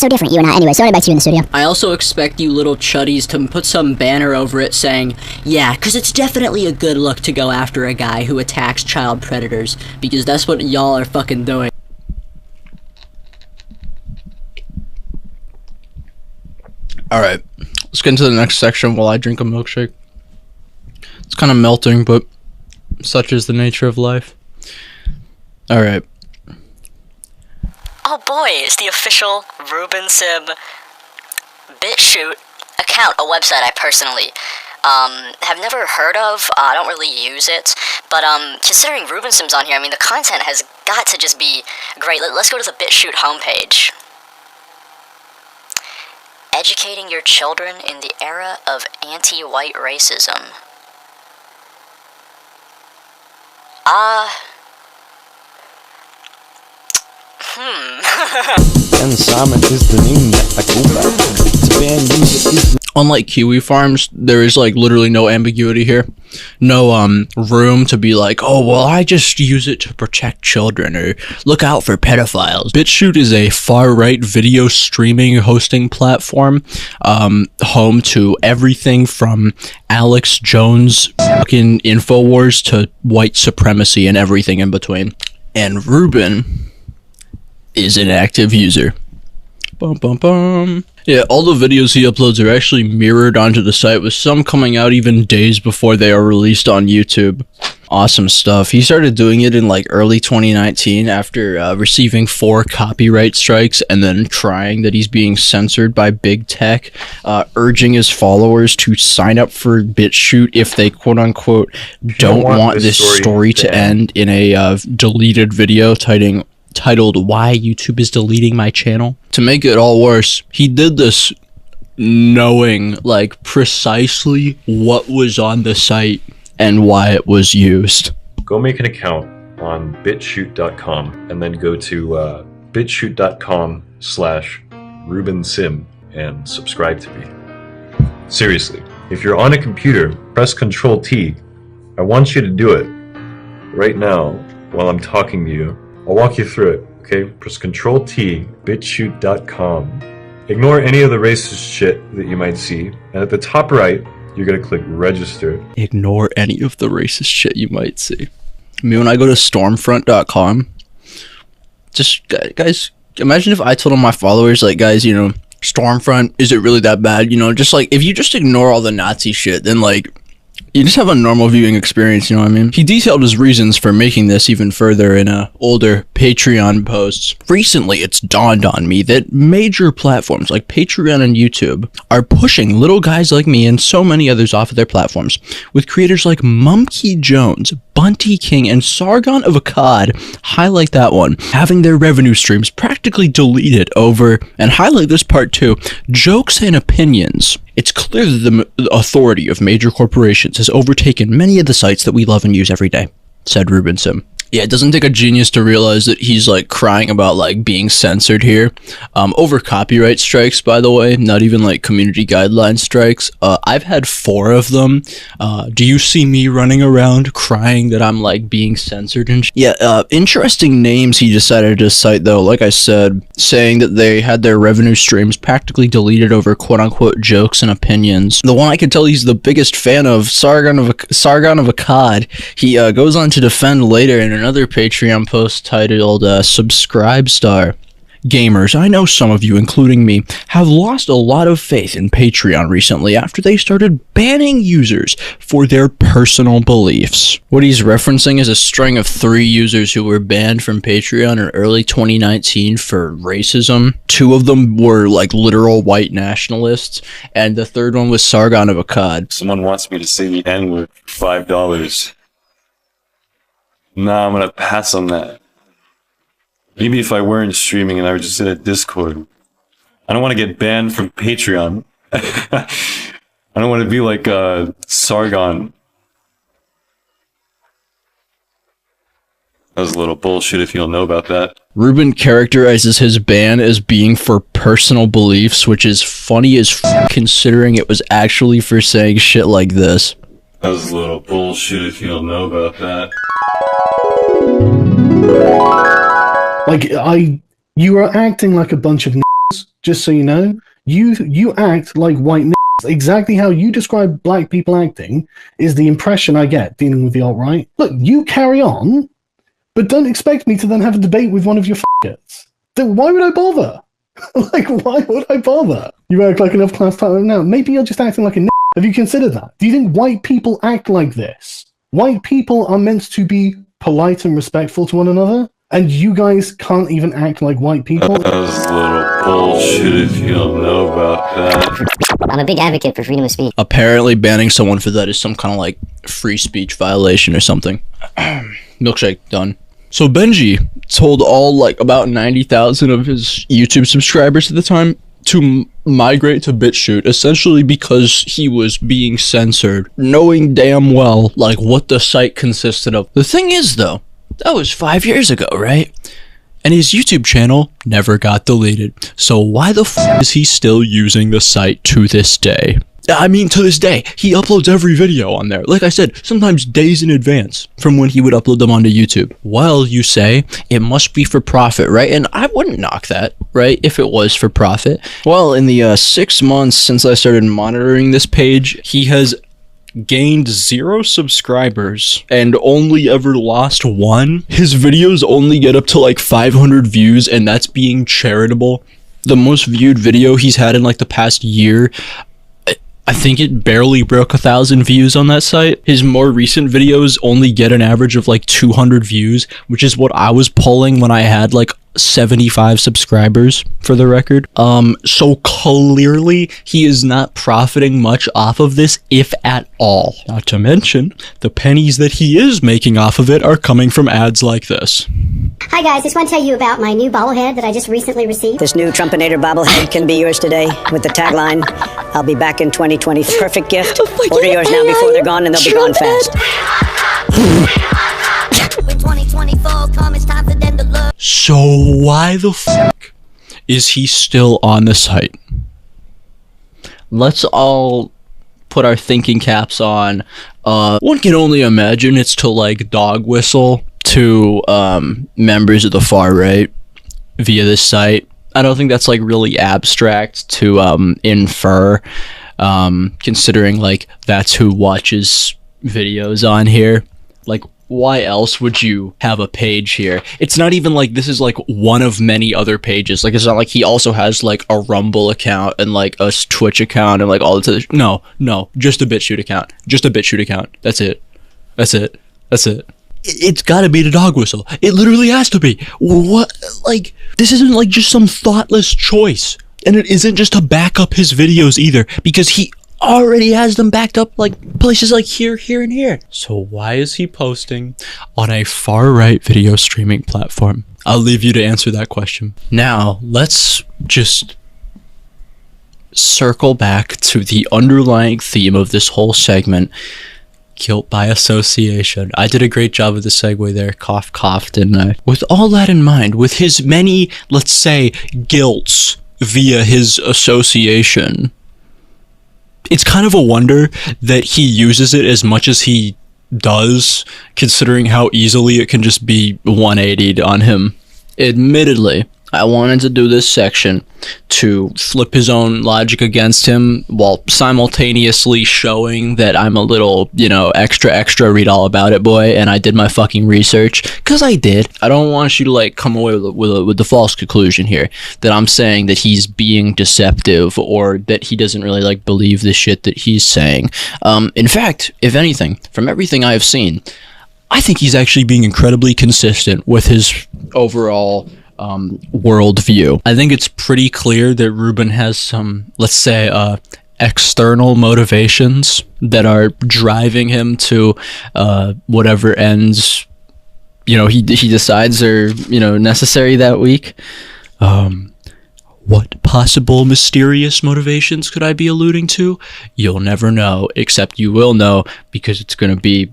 different, you and I. Anyway, so back to you in the studio. I also expect you little chuddies to put some banner over it saying, yeah, because it's definitely a good look to go after a guy who attacks child predators, because that's what y'all are fucking doing. Alright, let's get into the next section while I drink a milkshake. It's kind of melting, but such is the nature of life. Alright. Oh boy, it's the official Ruben Sim BitChute account, a website I personally have never heard of. I don't really use it, but considering Ruben Sim's on here, I mean, the content has got to just be great. Let's go to the BitChute homepage. Educating your children in the era of anti-white racism. And Simon is the new Unlike Kiwi Farms, there is like literally no ambiguity here. No room to be like, oh well, I just use it to protect children or look out for pedophiles. BitChute is a far-right video streaming hosting platform, home to everything from Alex Jones fucking InfoWars to white supremacy and everything in between. And Ruben is an active user. Bum bum bum. Yeah, all the videos he uploads are actually mirrored onto the site, with some coming out even days before they are released on YouTube. Awesome stuff. He started doing it in like early 2019 after receiving 4 copyright strikes and then crying that he's being censored by big tech, urging his followers to sign up for BitChute if they quote-unquote don't want this story to end in a deleted video titled "Why YouTube is Deleting My Channel." To make it all worse, he did this knowing like precisely what was on the site and why it was used. Go make an account on bitchute.com and then go to bitchute.com/RubenSim and subscribe to me. Seriously, if you're on a computer, press Control T. I want you to do it right now while I'm talking to you. I'll walk you through it, okay? Press Control T, bitchute.com. Ignore any of the racist shit that you might see, and at the top right, you're gonna click register. Ignore any of the racist shit you might see. I mean, when I go to stormfront.com, just, guys, imagine if I told all my followers, like, guys, you know, Stormfront, is it really that bad? You know, just like, if you just ignore all the Nazi shit, then like, you just have a normal viewing experience, you know what I mean? He detailed his reasons for making this even further in older Patreon posts. Recently, it's dawned on me that major platforms like Patreon and YouTube are pushing little guys like me and so many others off of their platforms, with creators like Mumkey Jones, Bunty King, and Sargon of Akkad, highlight that one, having their revenue streams practically deleted over, and highlight this part too, jokes and opinions. It's clear that the authority of major corporations has overtaken many of the sites that we love and use every day, said Ruben Sim. Yeah, it doesn't take a genius to realize that he's like crying about like being censored here. Over copyright strikes, by the way, not even like community guideline strikes. I've had 4 of them. Do you see me running around crying that I'm like being censored and yeah, interesting names he decided to cite though, like I said, saying that they had their revenue streams practically deleted over quote-unquote jokes and opinions. The one I can tell he's the biggest fan of, Sargon of Akkad, he goes on to defend later in another Patreon post titled Subscribe Star. Gamers, I know some of you, including me, have lost a lot of faith in Patreon recently after they started banning users for their personal beliefs. What he's referencing is a string of 3 users who were banned from Patreon in early 2019 for racism. 2 of them were like literal white nationalists, and the third one was Sargon of Akkad. Someone wants me to say the N-word for $5. Nah, I'm gonna pass on that. Maybe if I weren't streaming and I was just in a Discord. I don't want to get banned from Patreon. I don't want to be like Sargon. That was a little bullshit if you don't know about that. Ruben characterizes his ban as being for personal beliefs, which is funny as f considering it was actually for saying shit like this. That was a little bullshit if you don't know about that. Like, you are acting like a bunch of n***s, just so you know. You act like white n***s. Exactly how you describe black people acting is the impression I get dealing with the alt-right. Look, you carry on, but don't expect me to then have a debate with one of your f***ers. Why would I bother? Like, why would I bother? You act like an F-class title now. Maybe you're just acting like a n***. Have you considered that? Do you think white people act like this? White people are meant to be polite and respectful to one another, and you guys can't even act like white people? That was a little bullshit if you don't know about that. I'm a big advocate for freedom of speech. Apparently banning someone for that is some kind of like free speech violation or something. Milkshake, done. So Benji told all like about 90,000 of his YouTube subscribers at the time to migrate to BitChute, essentially because he was being censored, knowing damn well like what the site consisted of. The thing is though, that was 5 years ago, right? And his YouTube channel never got deleted. So why the f is he still using the site to this day? I mean, to this day, he uploads every video on there. Like I said, sometimes days in advance from when he would upload them onto YouTube. Well, you say, it must be for profit, right? And I wouldn't knock that, right? If it was for profit. Well, in the 6 months since I started monitoring this page, he has gained 0 subscribers and only ever lost 1. His videos only get up to like 500 views, and that's being charitable. The most viewed video he's had in like the past year, I think it barely broke 1,000 views on that site. His more recent videos only get an average of like 200 views, which is what I was pulling when I had like 75 subscribers, for the record. So clearly he is not profiting much off of this, if at all. Not to mention, the pennies that he is making off of it are coming from ads like this. Hi guys, just want to tell you about my new bobblehead that I just recently received. This new Trumpinator bobblehead can be yours today with the tagline, "I'll be back in 2020. Perfect gift. Order yours now before they're gone, and they'll be gone fast." So why the fuck is he still on the site? Let's all put our thinking caps on. One can only imagine it's to like dog whistle to members of the far right via this site. I don't think that's like really abstract to infer, considering like that's who watches videos on here. Like, why else would you have a page here? It's not even like this is like one of many other pages. Like, it's not like he also has like a Rumble account and like a Twitch account and like all this other no, just a BitChute account. Just a BitChute account. That's it. It's gotta be the dog whistle. It literally has to be. What? Like, this isn't like just some thoughtless choice. And it isn't just to back up his videos either, because he already has them backed up like places like here, and here. So why is he posting on a far-right video streaming platform? I'll leave you to answer that question. Now, let's just circle back to the underlying theme of this whole segment. Guilt by association. I did a great job of the segue there. Cough, cough, didn't I? With all that in mind, with his many, let's say, guilts via his association, it's kind of a wonder that he uses it as much as he does, considering how easily it can just be 180'd on him. Admittedly, I wanted to do this section to flip his own logic against him while simultaneously showing that I'm a little, extra read all about it boy, and I did my fucking research, because I did. I don't want you to like come away with the false conclusion here that I'm saying that he's being deceptive or that he doesn't really like believe the shit that he's saying. In fact, if anything, from everything I have seen, I think he's actually being incredibly consistent with his overall worldview. I think it's pretty clear that Ruben has some, let's say, external motivations that are driving him to whatever ends he decides are necessary that week. What possible mysterious motivations could I be alluding to? You'll never know, except you will know because it's gonna be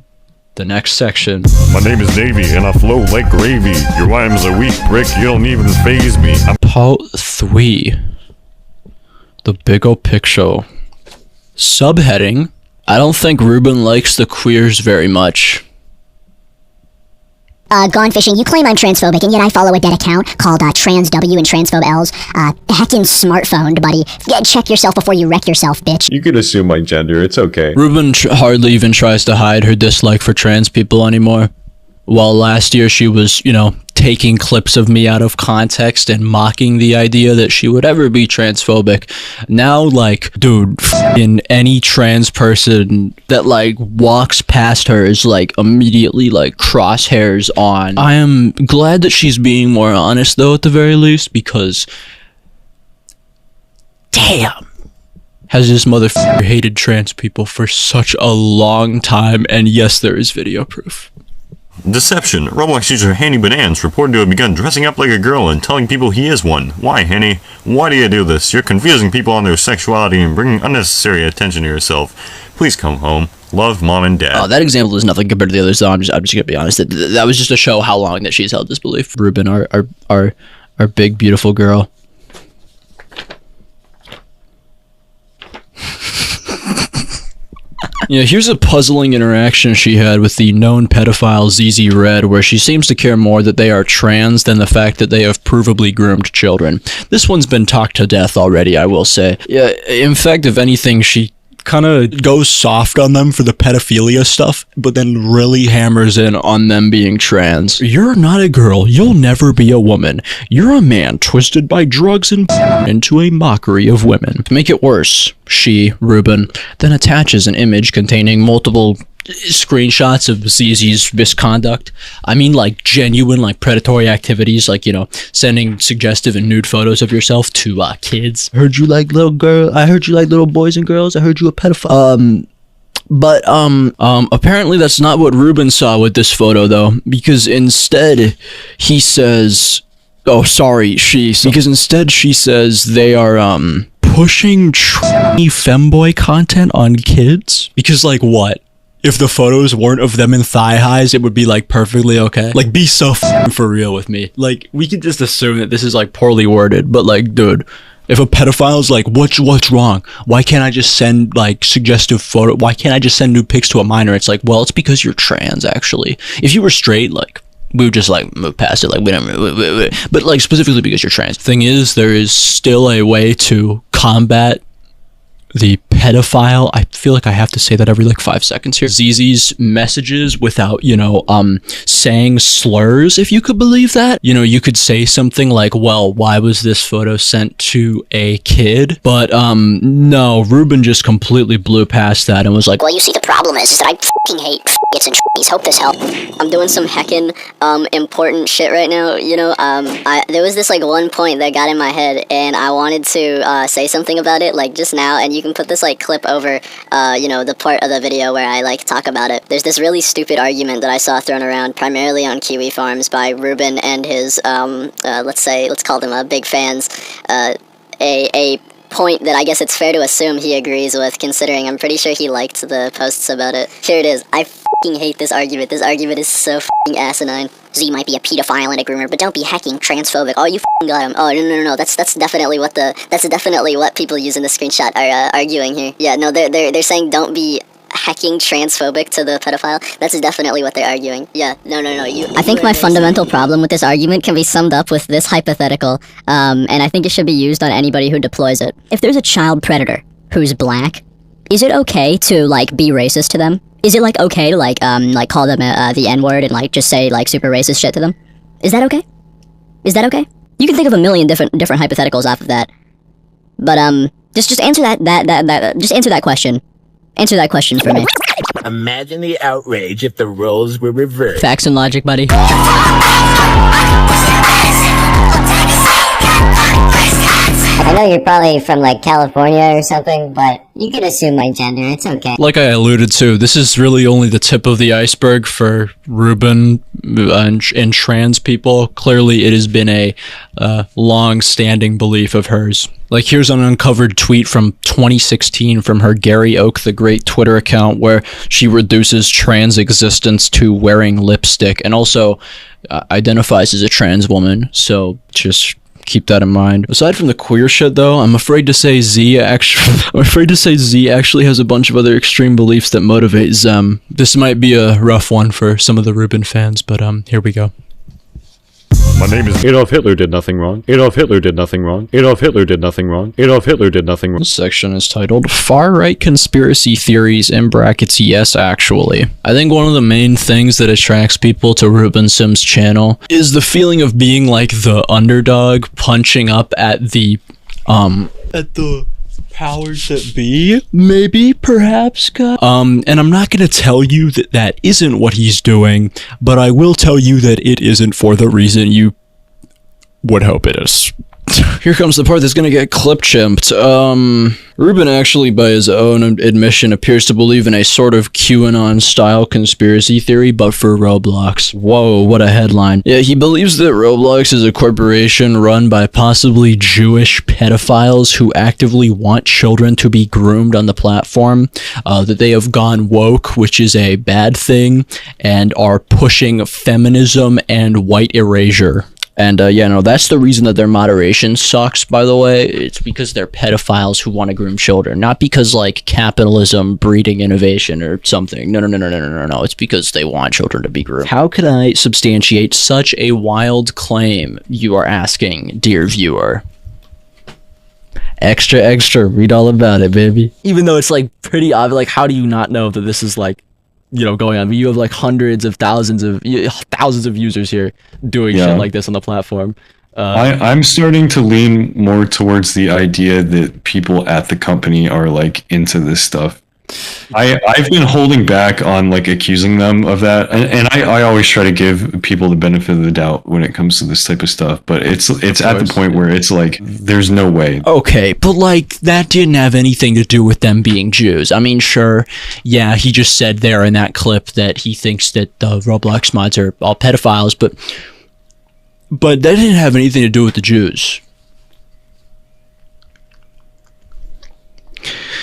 the next section. My name is Navy, and I flow like gravy. Your rhymes are weak, prick. You don't even faze me. Part 3. The bigger picture. Subheading. I don't think Ruben likes the queers very much. Gone fishing, you claim I'm transphobic, and yet I follow a dead account called TransW and Transphobe L's. Heckin' smartphone, buddy. Check yourself before you wreck yourself, bitch. You could assume my gender, it's okay. Ruben hardly even tries to hide her dislike for trans people anymore. While last year she was, you know, taking clips of me out of context and mocking the idea that she would ever be transphobic. Now, like, dude, in any trans person that, like, walks past her is, like, immediately, like, crosshairs on. I am glad that she's being more honest, though, at the very least, because... damn! Has this motherfucker hated trans people for such a long time, and yes, there is video proof. Deception. Roblox user Henny Bananas reported to have begun dressing up like a girl and telling people he is one. Why, Henny? Why do you do this? You're confusing people on their sexuality and bringing unnecessary attention to yourself. Please come home. Love, Mom and Dad. Oh, that example is nothing compared to the others, though. I'm just gonna be honest. That was just to show how long that she's held this belief. Ruben, our big, beautiful girl. Yeah, here's a puzzling interaction she had with the known pedophile ZZ Red, where she seems to care more that they are trans than the fact that they have provably groomed children. This one's been talked to death already, I will say. Yeah, in fact, if anything, she kind of goes soft on them for the pedophilia stuff, but then really hammers in on them being trans. You're not a girl. You'll never be a woman. You're a man twisted by drugs and into a mockery of women. To make it worse, she, Ruben, then attaches an image containing multiple screenshots of ZZ's misconduct. I mean, like, genuine, like, predatory activities, like, you know, sending suggestive and nude photos of yourself to kids. I heard you like little girl. I heard you like little boys and girls. I heard you a pedophile. But apparently that's not what Ruben saw with this photo, though, because instead he says, oh, sorry, because instead she says they are pushing tranny femboy content on kids. Because, like, what? If the photos weren't of them in thigh highs, it would be, like, perfectly okay. Like, be so for real with me. Like, we can just assume that this is, like, poorly worded, but, like, dude, if a pedophile's like, what's wrong? Why can't I just send, like, suggestive photo? Why can't I just send nude pics to a minor? It's like, well, it's because you're trans, actually. If you were straight, like, we would just, like, move past it, like, we don't, but, like, specifically because you're trans. Thing is, there is still a way to combat the pedophile. I feel like I have to say that every, like, 5 seconds here. ZZ's messages without, you know, saying slurs, if you could believe that. You know, you could say something like, well, why was this photo sent to a kid? But, no, Ruben just completely blew past that and was like, well, you see, the problem is that I fucking hate f***its and trannies. Hope this helps. I'm doing some heckin' important shit right now, you know. There was this, like, one point that got in my head, and I wanted to say something about it, like, just now, and you can put this, like, clip over, you know, the part of the video where I, like, talk about it. There's this really stupid argument that I saw thrown around primarily on Kiwi Farms by Ruben and his, let's call them big fans, a point that I guess it's fair to assume he agrees with, considering I'm pretty sure he liked the posts about it. Here it is. I f***ing hate this argument. This argument is so f***ing asinine. Z might be a pedophile and a groomer, but don't be hecking transphobic. Oh, you f***ing got him. Oh, no. That's definitely what people use in the screenshot are arguing here. Yeah, no, they're saying don't be hecking transphobic to the pedophile. That's definitely what they're arguing. Yeah, no. I think my fundamental problem with this argument can be summed up with this hypothetical, and I think it should be used on anybody who deploys it. If there's a child predator who's black, is it okay to, like, be racist to them? Is it, like, okay to, like call them the N-word and, like, just say, like, super racist shit to them? Is that okay? Is that okay? You can think of a million different hypotheticals off of that. But, just answer just answer that question. Answer that question for me. Imagine the outrage if the roles were reversed. Facts and logic, buddy. I know you're probably from like California or something, but you can assume my gender. It's okay. Like I alluded to, this is really only the tip of the iceberg for Ruben and trans people. Clearly, it has been a long-standing belief of hers. Like, here's an uncovered tweet from 2016 from her Gary Oak the Great Twitter account where she reduces trans existence to wearing lipstick and also identifies as a trans woman. So just keep that in mind. Aside from the queer shit, though, I'm afraid to say Z actually has a bunch of other extreme beliefs that motivate Zem. This might be a rough one for some of the Ruben fans, but here we go. My name is Adolf Hitler did nothing wrong. Adolf Hitler did nothing wrong. Adolf Hitler did nothing wrong. Adolf Hitler did nothing wrong. This section is titled Far-Right Conspiracy Theories in brackets yes actually. I think one of the main things that attracts people to Ruben Sim's channel is the feeling of being like the underdog punching up at the powers that be, maybe, perhaps, God. And I'm not gonna tell you that that isn't what he's doing, but I will tell you that it isn't for the reason you would hope it is. Here comes the part that's gonna get clip-chimped. Ruben actually, by his own admission, appears to believe in a sort of QAnon-style conspiracy theory, but for Roblox. Whoa, what a headline. Yeah, he believes that Roblox is a corporation run by possibly Jewish pedophiles who actively want children to be groomed on the platform, that they have gone woke, which is a bad thing, and are pushing feminism and white erasure. And yeah, no, that's the reason that their moderation sucks, by the way. It's because they're pedophiles who want to groom children, not because, like, capitalism breeding innovation or something. No. It's because they want children to be groomed. How could I substantiate such a wild claim, you are asking, dear viewer? Extra, read all about it, baby. Even though it's, like, pretty obvious, like, how do you not know that this is, like, you know, going on? You have like hundreds of thousands of users here doing shit like this on the platform. I'm starting to lean more towards the idea that people at the company are like into this stuff. I've been holding back on like accusing them of that, and I always try to give people the benefit of the doubt when it comes to this type of stuff, but it's at the point where it's like there's no way. Okay, but like that didn't have anything to do with them being Jews. I mean, sure, yeah, he just said there in that clip that he thinks that the Roblox mods are all pedophiles, but that didn't have anything to do with the Jews.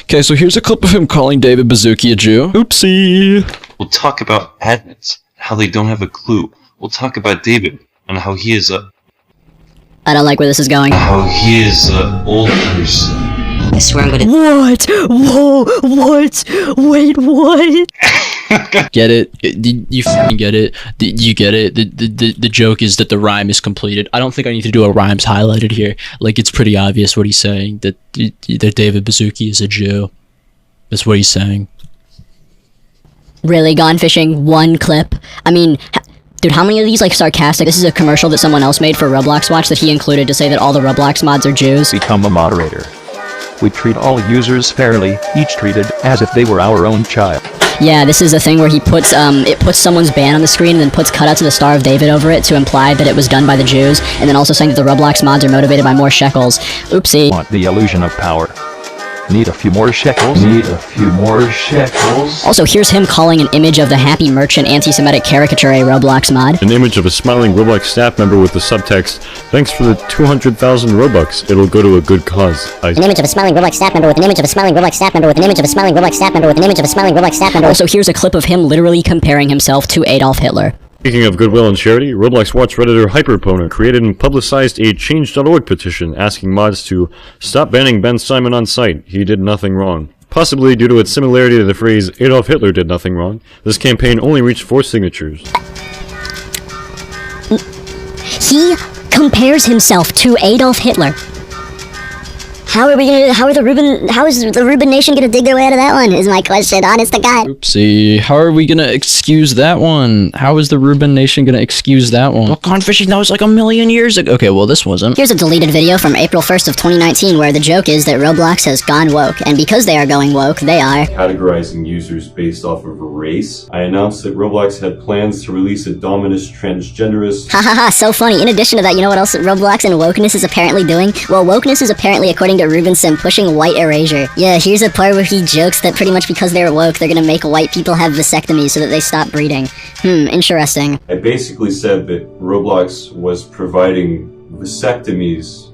Okay, so here's a clip of him calling David Baszucki a Jew. Oopsie. We'll talk about admins, how they don't have a clue. We'll talk about David and how he is a... I don't like where this is going. How he is a old person. I swear I'm gonna... What? Whoa, what? Wait, what? Get it? You fucking get it? You get it? The joke is that the rhyme is completed. I don't think I need to do a rhymes highlighted here. Like, it's pretty obvious what he's saying, that David Baszucki is a Jew. That's what he's saying. Really gone fishing one clip? I mean... Dude, how many of these, like, sarcastic... This is a commercial that someone else made for Roblox Watch that he included to say that all the Roblox mods are Jews. Become a moderator. We treat all users fairly, each treated as if they were our own child. Yeah, this is a thing where he puts, it puts someone's ban on the screen and then puts cutouts of the Star of David over it to imply that it was done by the Jews, and then also saying that the Roblox mods are motivated by more shekels. Oopsie. Want the illusion of power. Need a few more shekels? Need a few more shekels? Also, here's him calling an image of the Happy Merchant anti-Semitic caricature a Roblox mod. An image of a smiling Roblox staff member with the subtext, "Thanks for the 200,000 Robux. It'll go to a good cause." An image of a smiling Roblox staff member with an image of a smiling Roblox staff member with an image of a smiling Roblox staff member with an image of a smiling Roblox staff member. Also, here's a clip of him literally comparing himself to Adolf Hitler. Speaking of goodwill and charity, Roblox Watch Redditor Hyperpona created and publicized a Change.org petition asking mods to stop banning Ben Simon on site. He did nothing wrong. Possibly due to its similarity to the phrase Adolf Hitler did nothing wrong, this campaign only reached 4 signatures. He compares himself to Adolf Hitler. How is the Ruben Nation gonna dig their way out of that one, is my question, honest to God. Oopsie. How are we gonna excuse that one? How is the Ruben Nation gonna excuse that one? Well, gone fishing, that was like a million years ago. Okay, well, this wasn't. Here's a deleted video from April 1st of 2019 where the joke is that Roblox has gone woke, and because they are going woke, they are categorizing users based off of race. I announced that Roblox had plans to release a dominus transgenderist. Ha ha ha, so funny. In addition to that, you know what else Roblox and wokeness is apparently doing? Well, wokeness is apparently, according to Ruben Sim, pushing white erasure. Yeah, here's a part where he jokes that pretty much because they're woke, they're gonna make white people have vasectomies so that they stop breeding. Interesting. I basically said that Roblox was providing vasectomies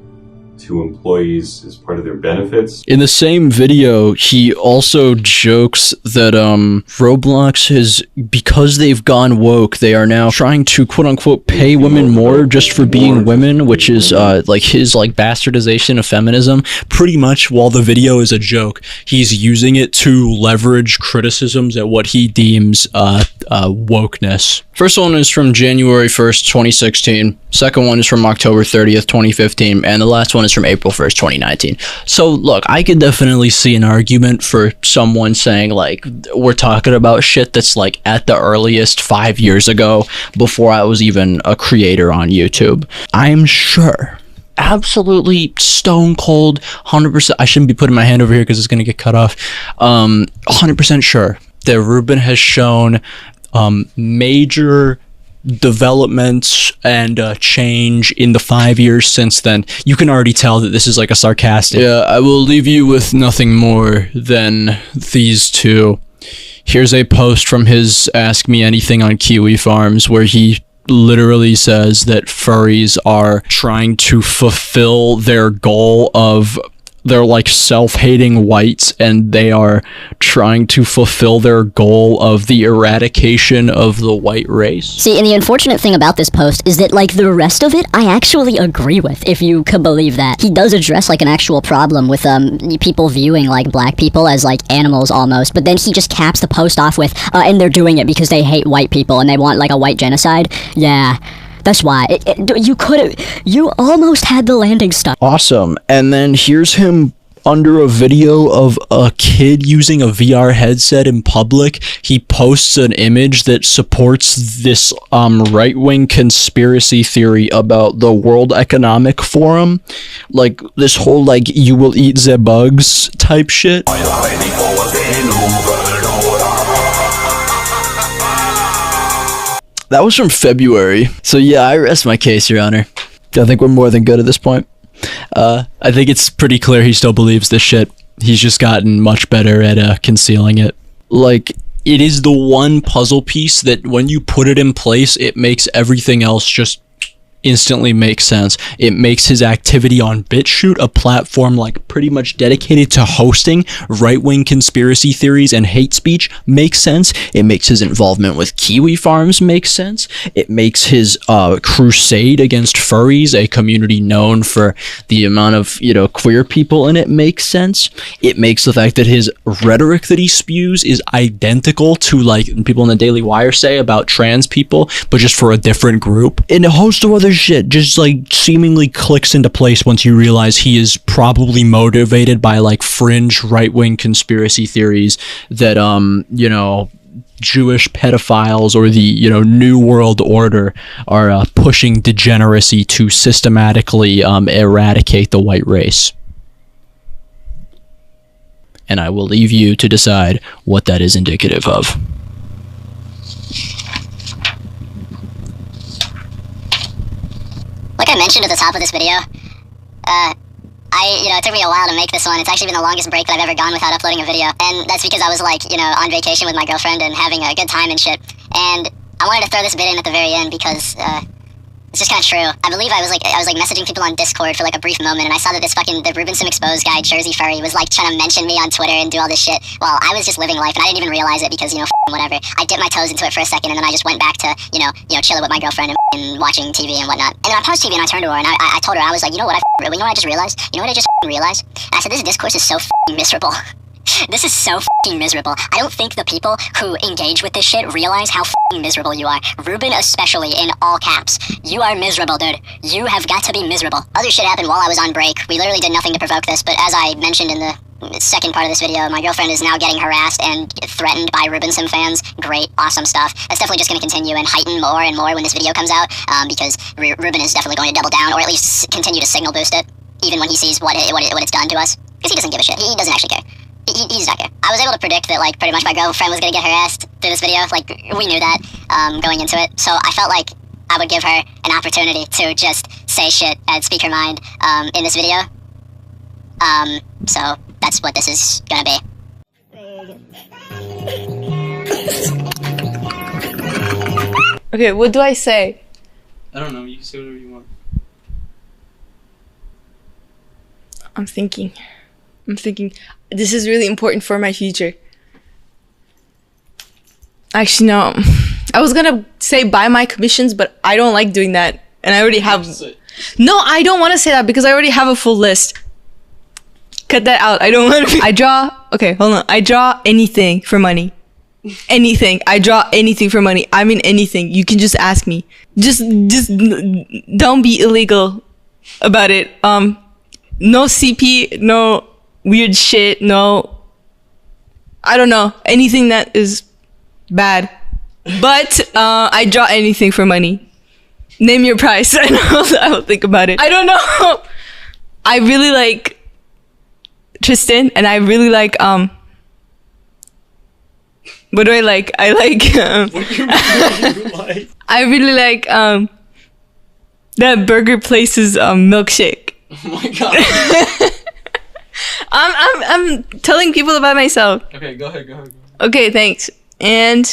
to employees as part of their benefits. In the same video, he also jokes that Roblox has, because they've gone woke, they are now trying to quote-unquote pay women more just for being women, which is like his like bastardization of feminism. Pretty much while the video is a joke, he's using it to leverage criticisms at what he deems wokeness. First one is from January 1st, 2016. Second one is from October 30th, 2015. And the last one is from April 1st, 2019. So, look, I could definitely see an argument for someone saying, like, we're talking about shit that's, like, at the earliest 5 years ago, before I was even a creator on YouTube. I'm sure, absolutely stone cold, 100%, I shouldn't be putting my hand over here because it's going to get cut off, 100% sure that Ruben has shown major developments and change in the 5 years since then. You can already tell that this is like a sarcastic. Yeah, I will leave you with nothing more than these two. Here's a post from his Ask Me Anything on Kiwi Farms where he literally says that furries are trying to fulfill their goal of they're like self-hating whites, and they are trying to fulfill their goal of the eradication of the white race. See, and the unfortunate thing about this post is that, like, the rest of it, I actually agree with, if you could believe that. He does address, like, an actual problem with, people viewing, like, black people as, like, animals almost, but then he just caps the post off with, and they're doing it because they hate white people and they want, like, a white genocide. Yeah. That's why. You almost had the landing stuff. Awesome. And then here's him under a video of a kid using a VR headset in public. He posts an image that supports this right-wing conspiracy theory about the World Economic Forum. Like, this whole, like, you will eat the bugs type shit. That was from February. So yeah, I rest my case, Your Honor. I think we're more than good at this point. I think it's pretty clear he still believes this shit. He's just gotten much better at concealing it. Like, it is the one puzzle piece that when you put it in place, it makes everything else just instantly make sense. It makes his activity on BitChute, a platform like pretty much dedicated to hosting right-wing conspiracy theories and hate speech, make sense. It makes his involvement with Kiwi Farms make sense. It makes his crusade against furries, a community known for the amount of, queer people in it, make sense. It makes the fact that his rhetoric that he spews is identical to, like, people in the Daily Wire say about trans people, but just for a different group. And a host of other shit just, like, seemingly clicks into place once you realize he is probably motivated by, like, fringe right-wing conspiracy theories that, Jewish pedophiles or the, New World Order are pushing degeneracy to systematically eradicate the white race. And I will leave you to decide what that is indicative of. Like I mentioned at the top of this video, it took me a while to make this one. It's actually been the longest break that I've ever gone without uploading a video. And that's because I was, like, on vacation with my girlfriend and having a good time and shit. And I wanted to throw this bit in at the very end because, it's just kind of true. I believe I was messaging people on Discord for, like, a brief moment, and I saw that the Ruben Sim Exposed guy, Jersey Furry, was, like, trying to mention me on Twitter and do all this shit. Well, I was just living life, and I didn't even realize it because, whatever. I dipped my toes into it for a second, and then I just went back to, chilling with my girlfriend and watching TV and whatnot. And then I paused TV and I turned to her, and I told her, I was like, you know what I just realized? You know what I just realized? And I said, this discourse is so miserable. This is so f***ing miserable. I don't think the people who engage with this shit realize how f***ing miserable you are. Ruben especially, in all caps. You are miserable, dude. You have got to be miserable. Other shit happened while I was on break. We literally did nothing to provoke this, but as I mentioned in the second part of this video, my girlfriend is now getting harassed and threatened by Ruben Sim fans. Great, awesome stuff. That's definitely just going to continue and heighten more and more when this video comes out, because Ruben is definitely going to double down, or at least continue to signal boost it, even when he sees what it's done to us. Because he doesn't give a shit. He doesn't actually care. He's not care. I was able to predict that, like, pretty much my girlfriend was going to get harassed through this video. Like, we knew that going into it. So I felt like I would give her an opportunity to just say shit and speak her mind in this video. So that's what this is gonna be. Okay, what do I say? I don't know. You can say whatever you want. I'm thinking. This is really important for my future. Actually, no. I was gonna say buy my commissions, but I don't like doing that. And I already have... No, I don't want to say that because I already have a full list. Cut that out. I don't want to... I draw... Okay, hold on. I draw anything for money. Anything. I draw anything for money. I mean anything. You can just ask me. Just don't be illegal about it. No CP, no weird shit, no... I don't know. Anything that is bad. But I draw anything for money. Name your price. I will think about it. I don't know. I really like Tristan, and I really like what do I like? I like what you like? I really like that burger place's milkshake. Oh my god. I'm telling people about myself. Okay, go ahead. Okay, thanks. And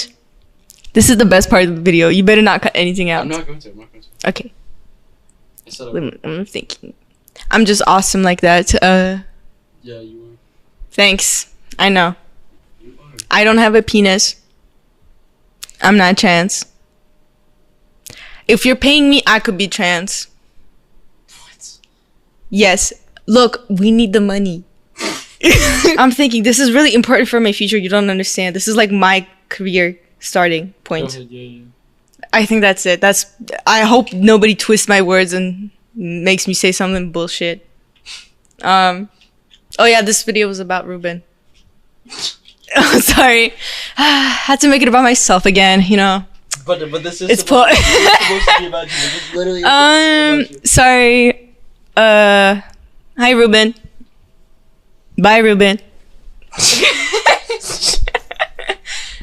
this is the best part of the video. You better not cut anything out. I'm not going to. Okay. I'm thinking. I'm just awesome like that. Yeah, you are. Thanks. I know. I don't have a penis. I'm not trans. If you're paying me, I could be trans. What? Yes. Look, we need the money. I'm thinking this is really important for my future. You don't understand. This is like my career starting point. Go ahead, yeah. I think that's it. I hope nobody twists my words and makes me say something bullshit. Oh yeah, this video was about Ruben. Oh, sorry. Had to make it about myself again, you know. But this is supposed to be about you. This is literally about you. Sorry. Hi Ruben. Bye Ruben.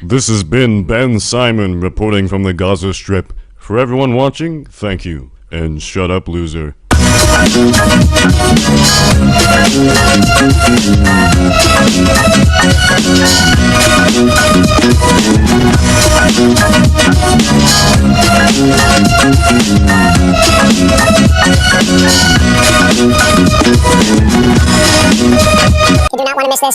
This has been Ben Simon reporting from the Gaza Strip. For everyone watching, thank you, and shut up, loser.